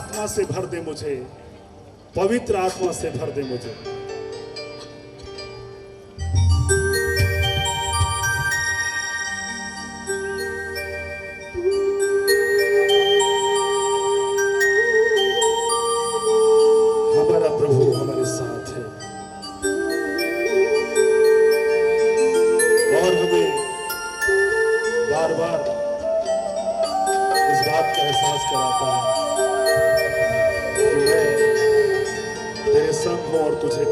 आत्मा से भर दे मुझे, पवित्र आत्मा से भर दे मुझे। हमारा प्रभु हमारे साथ है और हमें बार बार इस बात का एहसास कराता है कि मैं तेरे संग हूं और तुझे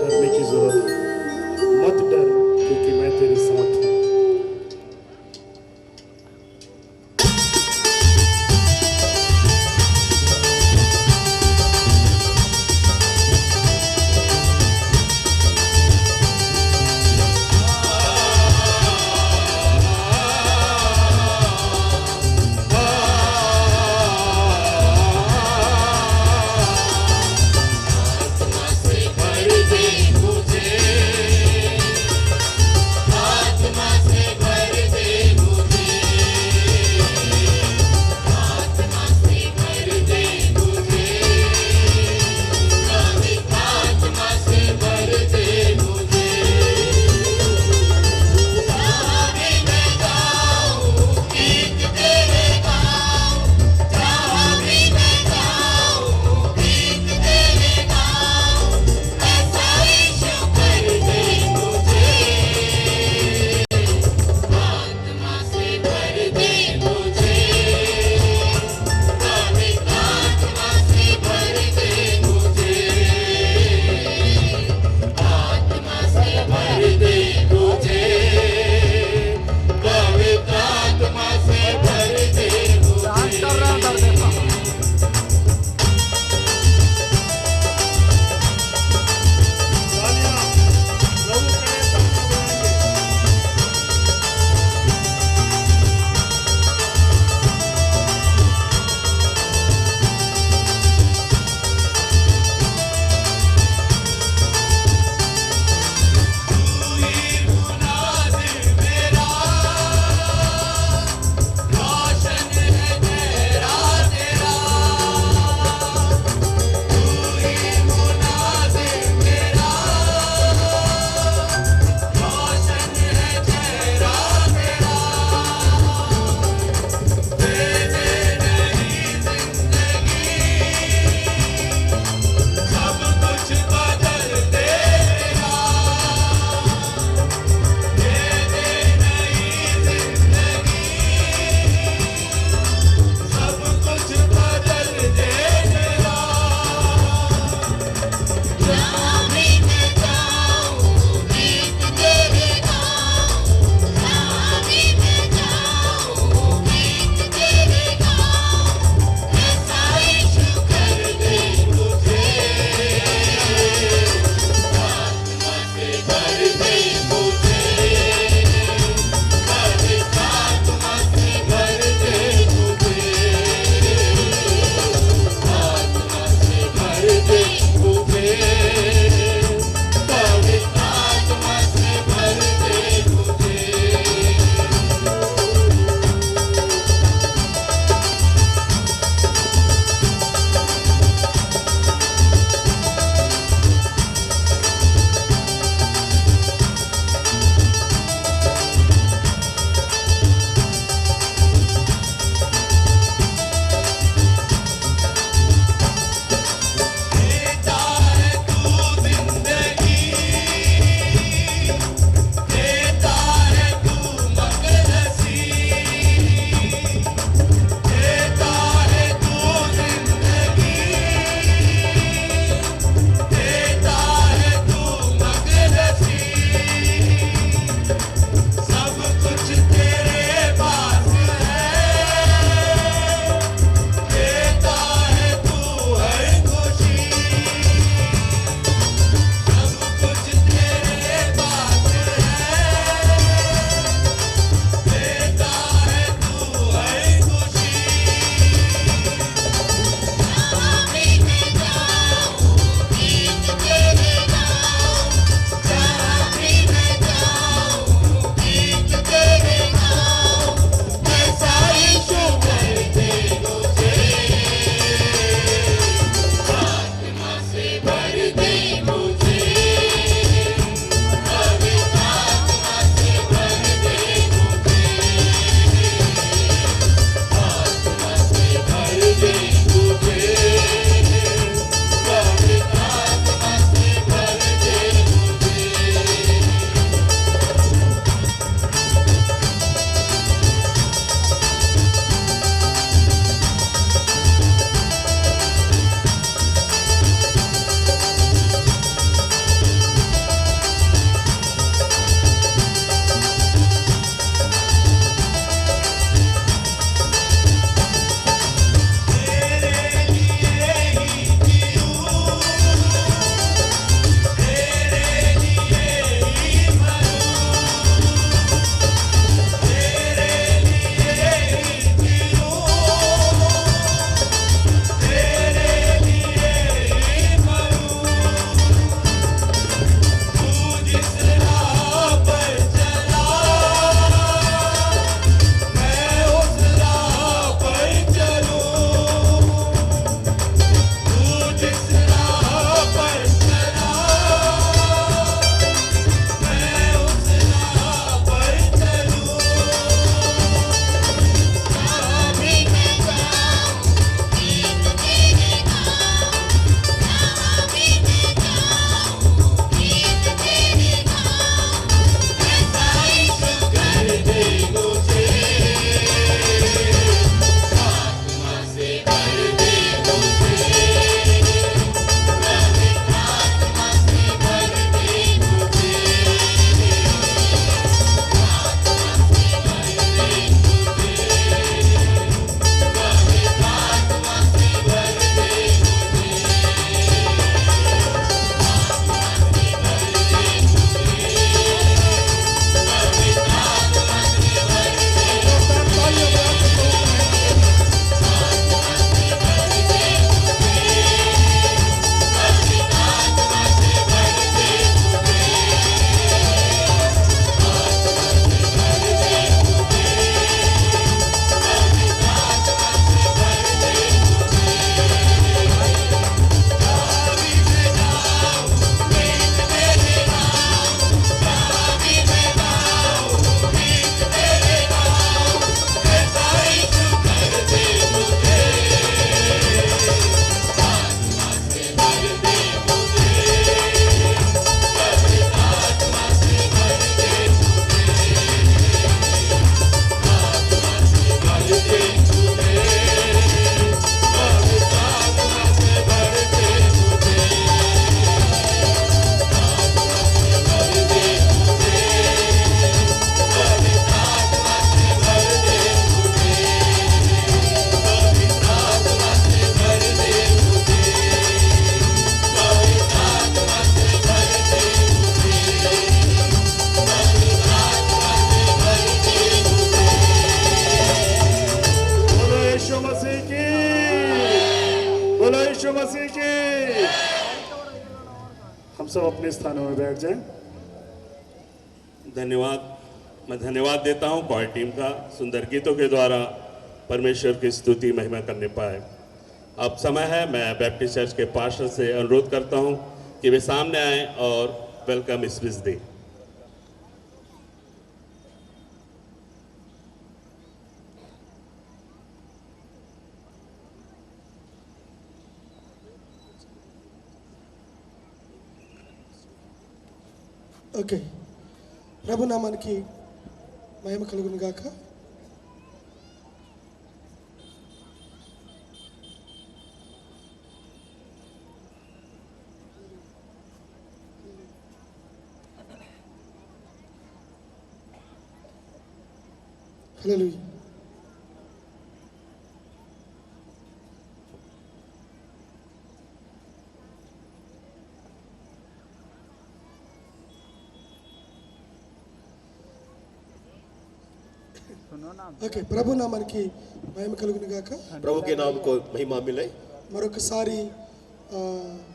यीशु मसीह की। हम सब अपने स्थानों में बैठ जाएं। धन्यवाद। मैं धन्यवाद देता हूं क्वायर टीम का, सुंदर गीतों के द्वारा परमेश्वर की स्तुति महिमा करने पाए। अब समय है, मैं बैप्टिस्ट चर्च के पास्टर से अनुरोध करता हूं कि वे सामने आएं और वेलकम स्पीच दें। ఓకే, ప్రభు నామానికి మహిమ కలుగును గాక. హల్లెలూయా. ఓకే, ప్రభు నామానికి మహిమ కలుగును గాక. प्रभु के नाम को महिमा मिले। మరొకసారి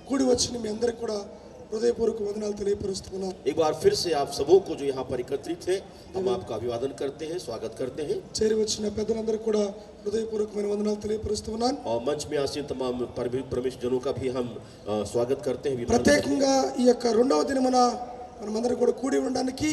కూడి వచ్చిన మీ అందరికి కూడా హృదయపూర్వక వందనాలు తెలియపరుస్తున్నాను. एक बार फिर से आप सबों को जो यहाँ पर एकत्रित है, हम आपका अभिवादन करते हैं, स्वागत करते हैं। చేరి వచ్చిన పెద్దలందరికీ కూడా హృదయపూర్వకమైన వందనాలు తెలియపరుస్తున్నాను. और मंच में आसीन तमाम परमेश्वर जनों का भी हम स्वागत करते हैं। ప్రత్యేకంగా ఈ యొక్క రెండవ దినమున మనమందరం కూడా కూడి ఉండడానికి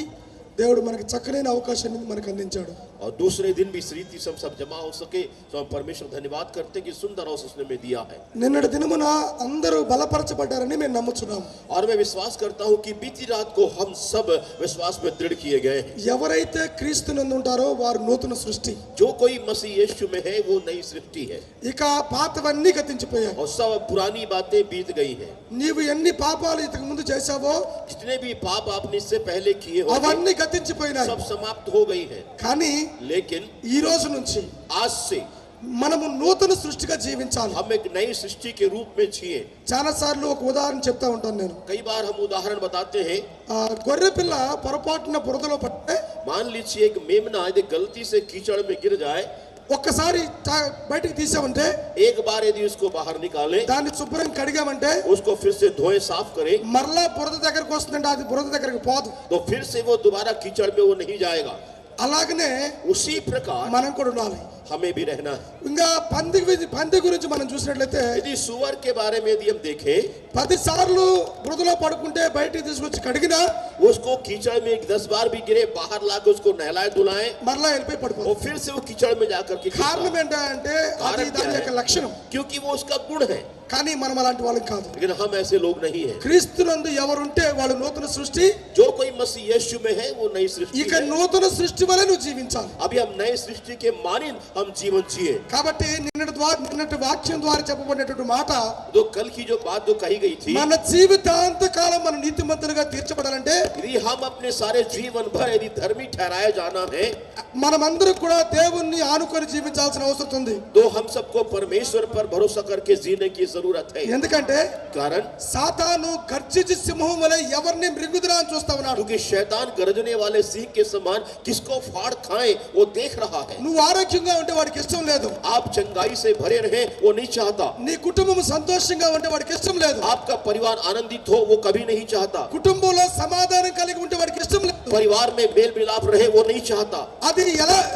దేవుడు మనకి చక్కనైన అవకాశాన్ని మనకు అందించాడు. और दूसरे दिन भी इस रीति सब जमा हो सके, तो हम परमेश्वर धन्यवाद करते हैं कि सुंदर अवसर उसने में दिया है। నిన్నటి దినమున అందరూ బలపరచబడ్డారని మేము నమ్ముచున్నాం. और मैं विश्वास करता हूँ कि बीती रात को हम सब विश्वास में दृढ़ किए गए हैं। ఎవరైతే క్రీస్తునందు ఉంటారో వారు నూతన సృష్టి. जो कोई मसीह यीशु में है वो नई सृष्टि है, ఇక పాతవన్నీ గతించిపోయాయి. और सब पुरानी बातें बीत गई हैं। నీవు ఎన్ని పాపాలు ఇంతకు ముందు చేశావో जितने भी पाप आपने इससे पहले किए हो అవన్నీ గతించిపోయినాయి. सब समाप्त हो गई है। కానీ लेकिन ఈ రోజు నుంచి आज से మనము నూతన సృష్టిగా జీవించాలి. हम एक नई सृष्टि के रूप में जिए। చాలా సార్లు ఒక ఉదాహరణ చెప్తా ఉంటాను నేను. कई बार हम उदाहरण बताते हैं। గొర్రె పిల్ల పొరపాటున బురదలో పడితే मान लीजिए एक मेमना यदि गलती से कीचड़ में गिर जाए, ఒక్కసారి బయటికి తీసామంటే, एक बार यदि उसको बाहर निकालें, దాన్ని శుభ్రం కడిగామంటే, उसको फिर से धोए साफ करें, మరలా బురద దగ్గరకు వస్తుందంటే అది బురద దగ్గరకు పోదు. तो फिर से वो दोबारा कीचड़ में वो नहीं जाएगा। అలాగనే उसी प्रकार మనం కూడా ఉండాలి. हमें भी रहना है। ఇంకా పంది గురించి మనం చూసినట్లయితే, यदि सुअर के बारे में यदि हम देखें, 10 సార్లు బురదలో పడుకుంటే బయటికి తీసుకొచ్చి కడిగినా उसको कीचड़ में 10 बार भी गिरे, बाहर लाकर उसको नहलाए धुलाएं, మరలా వెళ్ళిపోయి और పడిపోతుంది. फिर से वो कीचड़ में जाकर के కారణం ఏంటంటే అది దాని యొక్క లక్షణం. क्योंकि वो उसका गुण है। కానీ మనం అలాంటి వాళ్ళం కాదు. लेकिन हम ऐसे लोग नहीं हैं। క్రీస్తునందు ఎవరుంటే వాళ్ళు నూతన సృష్టి. जो कोई मसीह यीशु में है वो नई सृष्टि ఇక है। నూతన సృష్టి వలె నువ్వు జీవించాలి. अभी हम नए सृष्टि के मानिंद हम जीवन जिए। కాబట్టి నిన్నటి వాక్యం ద్వారా చెప్పబడినటువంటి మాట, तो कल की जो बात जो कही गई थी, మన జీవితాంత కాలం మనం నీతిమంతులుగా తీర్చబడాలంటే, यदि हम अपने सारे जीवन भर यदि धर्मी ठहराया जाना है, మనమందరం కూడా దేవుణ్ణి ఆనుకొని జీవించాల్సిన అవసరం ఉంది. तो हम सबको परमेश्वर पर भरोसा करके जीने की जरूरत है। ఎందుకంటే कारण సాతాను గర్జించి సింహం వలె ఎవరిని మృంగుదురా అని చూస్తా ఉన్నాడు. क्योंकि शैतान गरजने वाले सिंह के समान किसको फाड़ खाए वो देख रहा है। నువ్వు ఆరోగ్యంగా ఉంటే వాడికి ఇష్టం లేదు. आप चंगाई से भरे रहे वो नहीं चाहता। నీ కుటుంబం సంతోషంగా ఉంటే వాడికి ఇష్టం లేదు. आपका परिवार आनंदित हो वो कभी नहीं चाहता। కుటుంబంలో సమాధానం కలిగి ఉంటే వాడికి ఇష్టం లేదు. परिवार में मेल मिलाप रहे वो नहीं चाहता। అది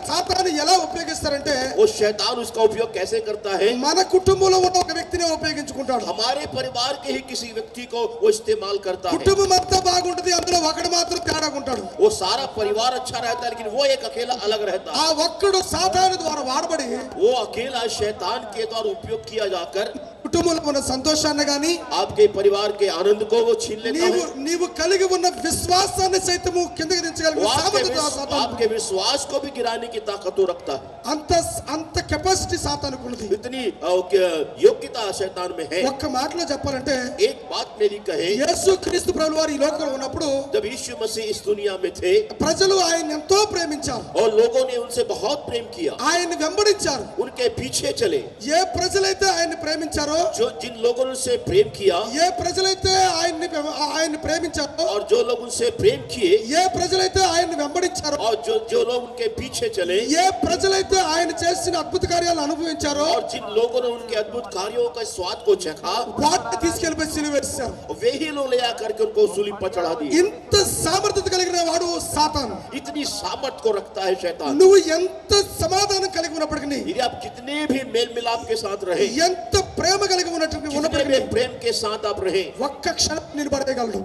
సాతాను ఎలా ఉపయోగిస్తారంటే, वो शैतान उसका उपयोग कैसे करता है? మన కుటుంబంలో ఉన్న ఒక వ్యక్తిని ఉపయోగించుకుంటాడు. हमारे परिवार के ही किसी व्यक्ति को वो इस्तेमाल करता है। కుటుంబం అంతా బాగుంటది, అందులో ఒకడు మాత్రం తేడాగా ఉంటాడు. वो सारा परिवार अच्छा रहता है, लेकिन वो एक अकेला अलग रहता है। ఆ ఒక్కడు సాతాను ద్వారా వాడబడి वो अकेला शैतान के द्वारा उपयोग किया जाकर కుటుంబంలో ఉన్న సంతోషాన్ని గాని, आपके परिवार के आनंद को वो छीन लेता है। నీవు కలిగి ఉన్న విశ్వాసాన్ని సైతము కిందకి దించగలిగిన సామర్థ్యం आपके विश्वास को भी गिराने की ताकत वो रखता है। అంత కెపాసిటీ సాతానుకు ఉన్నది. इतनी योग्यता शैतान में है। ఒక్క మాటలో చెప్పాలంటే, एक बात मेरी कहे, యేసు క్రీస్తు ప్రభువు వారు ఈ లోకంలో ఉన్నప్పుడు जब यीशु मसीह इस दुनिया में थे ప్రజలు ఆయన ఎంతో ప్రేమించారు. और लोगों ने उनसे बहुत प्रेम किया, ఆయన్ని వెంబడించారు. उनके पीछे चले। ఏ ప్రజలైతే ఆయన్ని ప్రేమించారో, जो जिन लोगों ने उनसे प्रेम किया, ఏ ప్రజలైతే ఆయన్ని ప్రేమించారో, और जो लोग उनसे प्रेम किए, ఏ ప్రజలైతే ఆయన్ని వెంబడించారో, और जो लोग उनके पीछे चले, ఏ ప్రజలైతే ఆయన చేసిన అద్భుత కార్యాలను అనుభవించారో, और जिन लोगों ने उनके अद्भुत कार्यों का स्वाद को को चखा, వాటిని తీసుకెళ్లిపోయి సిలువ వేశారు. वे ही लोग ले आकर के उनको सूली पर चढ़ा दिए। ఇంత సామర్థ్యత కలిగిన వాడు సాతాను. इतनी सामर्थ को रखता है शैतान। నువ్వు ఎంత సమాధానం కలిగి ఉన్నప్పటికీ, यदि आप कितने भी मेल मिलाप के साथ रहे, ఎంత ప్రేమ కలిగి कितने ఉన్నప్పటికీ भी प्रेम के साथ आप रहे, ఒక్క క్షణం నిలబడగలడు.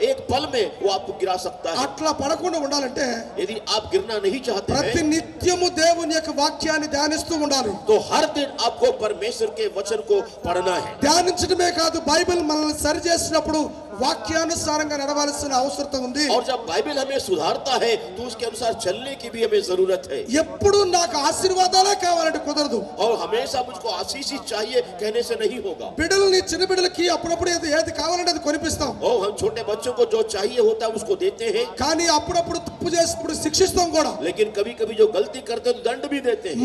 एक पल में वो आपको गिरा सकता है। అట్లా పడకుండా ఉండాలంటే यदि आप गिरना नहीं चाहते ప్రతి हैं, నిత్యము దేవుని యొక్క వాక్యాన్ని ధ్యానిస్తూ ఉండాలి. तो हर दिन आपको परमेश्वर के वचन को पढ़ना है। ధ్యానించడమే కాదు, బైబిల్ మనల్ని సరి చేసినప్పుడు వాక్యానుసారంగా నడవాల్సిన అవసరం ఉంది. और जब बाइबल हमें सुधारता है तो उसके अनुसार चलने की भी हमें जरूरत है। ఎప్పుడు నాకు ఆశీర్వాదాలే కావాలంటే కుదరదు. और हमेशा मुझको आशीष ही चाहिए कहने से नहीं होगा। బిడ్డల్ని చిన్న బిడ్డలకి అప్పుడప్పుడు ఏది కావాలంటే అది కొనిపిస్తాం. और हम छोटे बच्चों को जो चाहिए होता है उसको देते हैं, కానీ అప్పుడప్పుడు తప్పు చేసినప్పుడు శిక్షిస్తాం కూడా. लेकिन कभी कभी जो गलती करते हैं तो दंड भी देते हैं।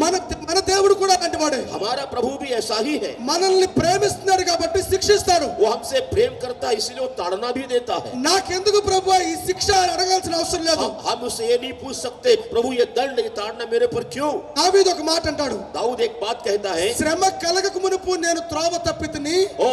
మన దేవుడు కూడా అలాంటి వాడే. हमारा प्रभु भी ऐसा ही है। మనల్ని ప్రేమిస్తున్నాడు కాబట్టి శిక్షిస్తాడు. वो हमसे प्रेम करता है इसलिए वो ताड़ना भी देता है। నాకెందుకు ప్రభువా ఈ శిక్ష అని అడగాల్సిన అవసరం లేదు. हम उससे ये नहीं पूछ सकते प्रभु ये दंड ये ताड़ना मेरे पर क्यों। దావీదు ఒక మాట అంటాడు, दाऊद एक बात कहता है, శ్రమ కలగక మునుపు నేను త్రోవ తప్పితిని, ओ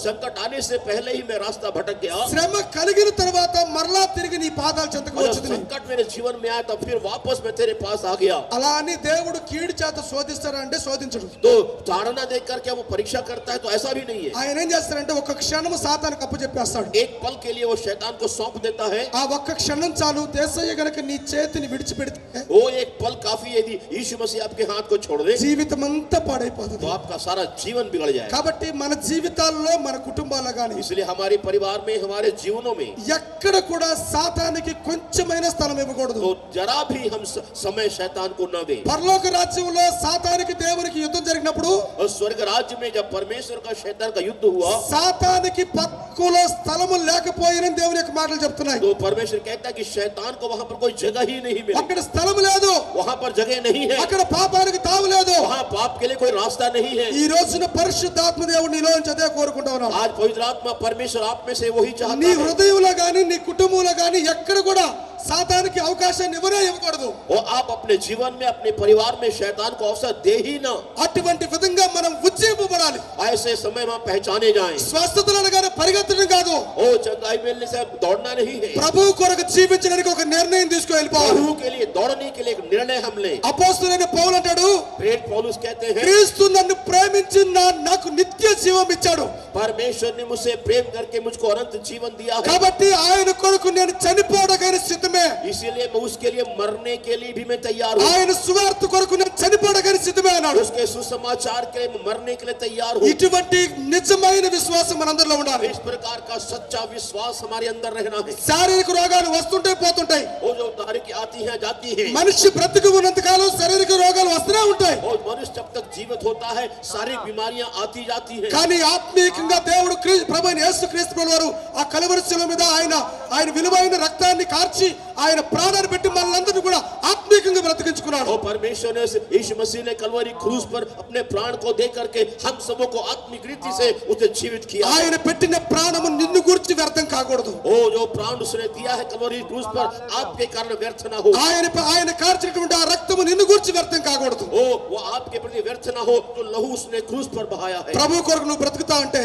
संकट आने से पहले ही मैं रास्ता भटक गया, శ్రమ కలిగిన తర్వాత మరలా తిరిగి నీ పాదాల చెంతకు और जब వచ్చుదుని. संकट मेरे जीवन में आया तब फिर वापस मैं तेरे पास आ गया। అలా అని దేవుడు కీడు చేత శోధిస్తాడా అంటే శోధించడు. तो ताड़ना देकर क्या वो परीक्षा करता है? तो ऐसा भी नहीं है। ఆయన ఏం చేస్తాడంటే ఒక క్షణం సాతానికి అప్పచెప్పేస్తాడు. एक पल के लिए वो शैतान को सौंप देता है। ఆ ఒక్క క్షణం చాలు, దేశయ్య గనక నీ చేతిని విడిచిపెడితే वो एक पल काफी, यदि यीशु मसीह आपके हाथ को छोड़ दे జీవితం అంతా तो పాడైపోతుంది. आपका सारा जीवन बिगड़ जाएगा। కాబట్టి మన జీవితాల్లో మన కుటుంబాల్లో గాని इसलिए हमारे परिवार में हमारे जीवनों में ఎక్కడ కూడా సాతానికి కొంచెమైన స్థలం ఇవ్వకూడదు. तो जरा भी हम समय शैतान को न दे। పరలోక రాజ్యంలో సాతానికి దేవునికి యుద్ధం జరిగినప్పుడు और स्वर्ग राज्य में जब परमेश्वर का शैतान का युद्ध हुआ సాతానికి పక్కలో స్థలము లేకపోయినని దేవుని యొక్క మాటలు చెప్తున్నాయి. तो परमेश्वर कहता है कि शैतान को वहां पर कोई जगह ही नहीं मिली, అక్కడ స్థలం లేదు, वहां पर जगह नहीं है, అక్కడ పాపానికి తావు లేదు. वहां पाप के लिए कोई रास्ता नहीं है। ఈ రోజున పరిశుద్ధాత్మ దేవుడు నీలో నుంచి అదే కోరుకుంటా ఉన్నాడు. आज पवित्र आत्मा परमेश्वर आप में से वही चाहता నీ है। హృదయంలో గాని నీ కుటుంబంలో గాని ఎక్కడ కూడా సాతానికి అవకాశాన్ని ఇవ్వకూడదు. और आप अपने जीवन में अपने परिवार में शैतान को अवसर दे ही ना। అటువంటి విధంగా మనం ఉజ్జీవింపబడాలి. ऐसे समय में पहचाने जाएं। స్వస్థతలు అనగానే పరిగెత్తడం కాదు, ओ चंगाई मिलने से दौड़ना नहीं है, ప్రభు కొరకు జీవించడానికి ఒక నిర్ణయం తీసుకొని వెళ్ళిపోవాలి. प्रभु के लिए दौड़ने के लिए एक निर्णय हम लें। అపోస్తలుడైన పౌలు అంటాడు, प्रेरित पौलुस कहते हैं, క్రీస్తు నన్ను ప్రేమించి నాకు నిత్య జీవం ఇచ్చాడు, परमेश्वर ने मुझसे प्रेम करके मुझको अनंत जीवन दिया है, కాబట్టి ఆయన కొరకు నేను చనిపోవడానికి సిద్ధమే. इसीलिए मैं उसके लिए मरने के लिए भी मैं तैयार हूँ। ఆయన సువార్త కొరకు నేను చనిపోవడానికి సిద్ధమే అన్నాడు. उसके सुसमाचार के लिए मरने के लिए तैयार हूँ। ఇటువంటి నిజమైన విశ్వాసం మనందరిలో ఉండాలి. इस प्रकार का सच्चा विश्वास हमारे अंदर रहना है। శారీరక రోగాలు వస్తుంటాయి పోతుంటాయి. वो जो तारीख आती हैं जाती हैं, మనిషి బ్రతికి ఉన్నంత కాలం శారీరక రోగాలు వస్తూనే ఉంటాయి. और मनुष्य जब तक जीवित होता है शारीरिक बीमारियां आती जाती हैं। కానీ ఆత్మీయంగా దేవుడు ప్రభువైన యేసుక్రీస్తు వారు ఆ కలువరి శిలువ మీద ఆయన విలువైన రక్తాన్ని కార్చి ఆయన ప్రాణాన్ని పెట్టి మనల్ని కూడా ఆత్మీయంగా బ్రతికించుకున్నాడు. और परमेश्वर ने यीशु मसीह ने कलवरी क्रूस पर अपने प्राण को दे करके हम सबों को आत्मिक रीति से उसे जीवित किया। ఆయన పెట్టిన ప్రాణము నిన్ను గురించి వ్యర్థం కాకూడదు. ओ जो प्राण उसने दिया है कलवरी क्रूस पर आपके कारण व्यर्थ ना हो। ఆయన కార్చినటువంటి ఆ రక్తము నిన్ను గురించి వ్యర్థం కాకూడదు. ओ वो आपके प्रति व्यर्थ ना हो जो लहू उसने क्रूस पर बहाया है। ప్రభు కొరకు నువ్వు బ్రతుకుతా అంటే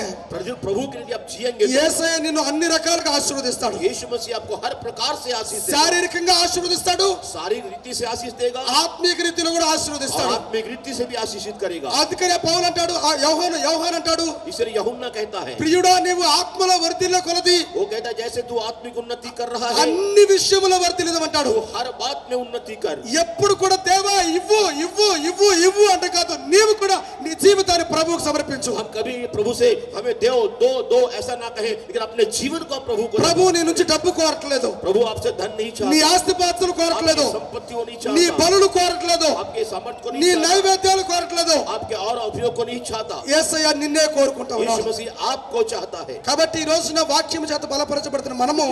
प्रभु के लिए आप जिएंगे तो యేసయ్య నిన్ను అన్ని రకాలుగా ఆశీర్వదిస్తాడు. यीशु मसीह आपको हर प्रकार से आशीष देगा। శారీరకంగా ఆశీర్వదిస్తాడు, शारीरिक रीति से आशीष देगा, ఆత్మీయ రీతిలో కూడా और ఆశీర్వదిస్తాడు. आत्मिक रीति से भी आशीषित करेगा। అందుకనే పౌలు అంటాడు, ఆ యోహాను అంటాడు, इसलिए यूहन्ना कहता है, ప్రియుడా నీవు ఆత్మలో వర్ధిల్ల కొలది वो कहता है जैसे तू आत्मिक उन्नति कर रहा है అన్ని విషయములో వర్ధిల్లమంటాడు. तो हर बात में उन्नति कर। ఎప్పుడు కూడా దేవా ఇవ్వు ఇవ్వు ఇవ్వు ఇవ్వు అంటే కాదు, నీవు కూడా నీ జీవితాన్ని ప్రభువుకు సమర్పించు. हम कभी प्रभु से हमें दो दो दो ऐसा ना कहें, लेकिन अपने जीवन को प्रभु को। ప్రభు నీ నుంచి డబ్బు కోరట్లేదు, प्रभु आपसे धन नहीं నీ चाहता, ఆస్తిపాస్తులు కోరట్లేదు, आपकी संपत्ति को नहीं నీ चाहता, బలులు కోరట్లేదు, आपके सामर्थ्य को నీ नहीं चाहता, నైవేద్యాలు కోరట్లేదు. आपके और उपयोग को नहीं चाहता। యేసయ్య నిన్నే కోరుకుంటా यीशु ఉన్నాడు. मसीह आपको चाहता है। కాబట్టి ఈ రోజున వాక్యం చేత బలపరచబడుతున్న మనము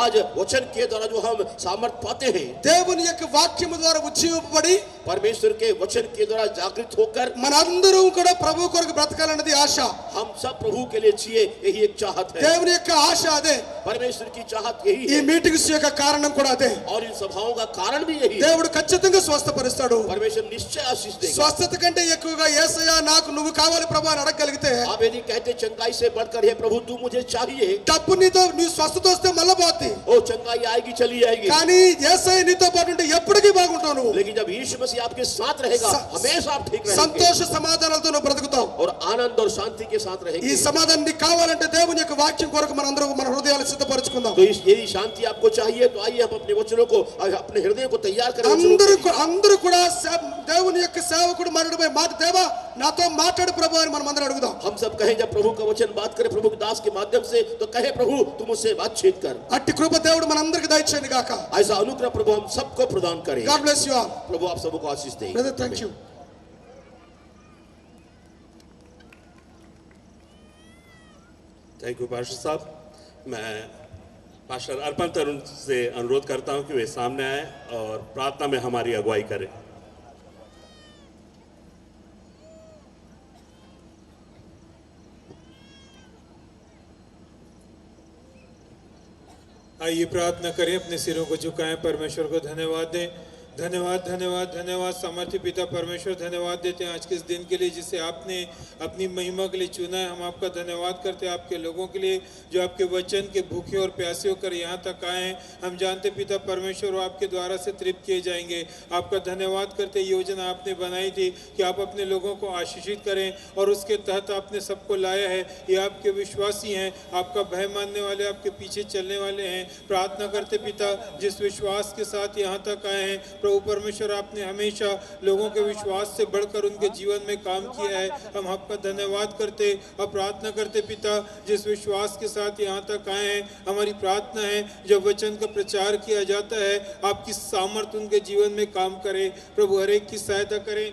आज वचन के द्वारा जो हम सामर्थ पाते हैं, దేవుని యొక్క వాక్యము ద్వారా ఉజ్జీవింపబడి परमेश्वर के वचन के द्वारा जागृत होकर మనందరం కూడా ప్రభు కొరకు బ్రతకాలన్నది ఆశ. हम सब प्रभु प्रभु के लिए जिए, यही एक चाहत है। దేవుని యొక్క ఆశ అదే, परमेश्वर की चाहत यही ఈ है మీటింగ్స్ యొక్క కారణం కూడా అదే। और इन सभाओं का कारण भी यही है। దేవుడు ఖచ్చితంగా స్వస్థపరుస్తాడు। परमेश्वर निश्चय आशीष देगा। స్వస్థత కంటే ఎక్కువగా యేసయ్యా నాకు నువ్వు కావాలి ప్రభు అని అడగగలిగితే, आप यदि कहते चंगाई से बढ़कर हे प्रभु तू मुझे चाहिए, డబ్బు నీతో నీ స్వస్థత వస్తే మళ్ళా పోద్ది, ओ चंगाई आएगी चली जाएगी, కానీ యేసయ్య నీతో పాటు ఉంటే ఎప్పటికీ బాగుంటావు నువ్వు। लेकिन जब यीशु मसीह आपके साथ रहेगा हमेशा आप ठीक रहेंगे సంతోష సమాధానాలతో నువ్వు బ్రతుకుతావు। और आनंद और शांति के साथ ఈ रहेंगे। సమాధానం నీకు కావాలంటే దేవుని యొక్క వాక్యం కొరకు మనందరం మన హృదయాలు సిద్ధపరచుకుందాం। तो यदि शांति आपको चाहिए तो आइए हम अपने वचनों को, अपने हृदय को तैयार करें। అందరూ కూడా దేవుని యొక్క సేవకుడు మరణమై మాట దేవా నాతో మాట్లాడు ప్రభు అని మనం అందరం అడుగుదాం। हम सब कहें जब प्रभु का वचन बात करें प्रभु के दास के माध्यम से, तो कहे प्रभु तुम मुझसे बातचीत कर। అట్టి కృప దేవుడు మనందరికి దయచేయను గాక। ऐसा अनुग्रह प्रभु हम सबको प्रदान करें। God bless you all. प्रभु आप सबको आशीष दें। Brother, thank you. Thank you pastor साहब। मैं पास्टर अर्पण तरुण से अनुरोध करता हूं कि वे सामने आए और प्रार्थना में हमारी अगुवाई करें। आइए प्रार्थना करें, अपने सिरों को झुकाएं, परमेश्वर को धन्यवाद दें। धन्यवाद धन्यवाद धन्यवाद सामर्थ्य पिता परमेश्वर, धन्यवाद देते हैं आज के इस दिन के लिए जिसे आपने अपनी महिमा के लिए चुना है। हम आपका धन्यवाद करते हैं आपके लोगों के लिए जो आपके वचन के भूखे और प्यासे होकर यहाँ तक आए हैं। हम जानते पिता परमेश्वर वो आपके द्वारा से तृप्त किए जाएंगे। आपका धन्यवाद करते योजना आपने बनाई थी कि आप अपने लोगों को आशीषित करें और उसके तहत आपने सबको लाया है। ये आपके विश्वासी हैं, आपका भय मानने वाले, आपके पीछे चलने वाले हैं। प्रार्थना करते पिता जिस विश्वास के साथ यहाँ तक आए हैं प्रभु परमेश्वर, आपने हमेशा लोगों के विश्वास से बढ़कर उनके जीवन में काम किया है। हम आपका धन्यवाद करते और प्रार्थना करते पिता जिस विश्वास के साथ यहाँ तक आए हैं। हमारी प्रार्थना है जब वचन का प्रचार किया जाता है आपकी सामर्थ्य उनके जीवन में काम करे। प्रभु हर एक की सहायता करें,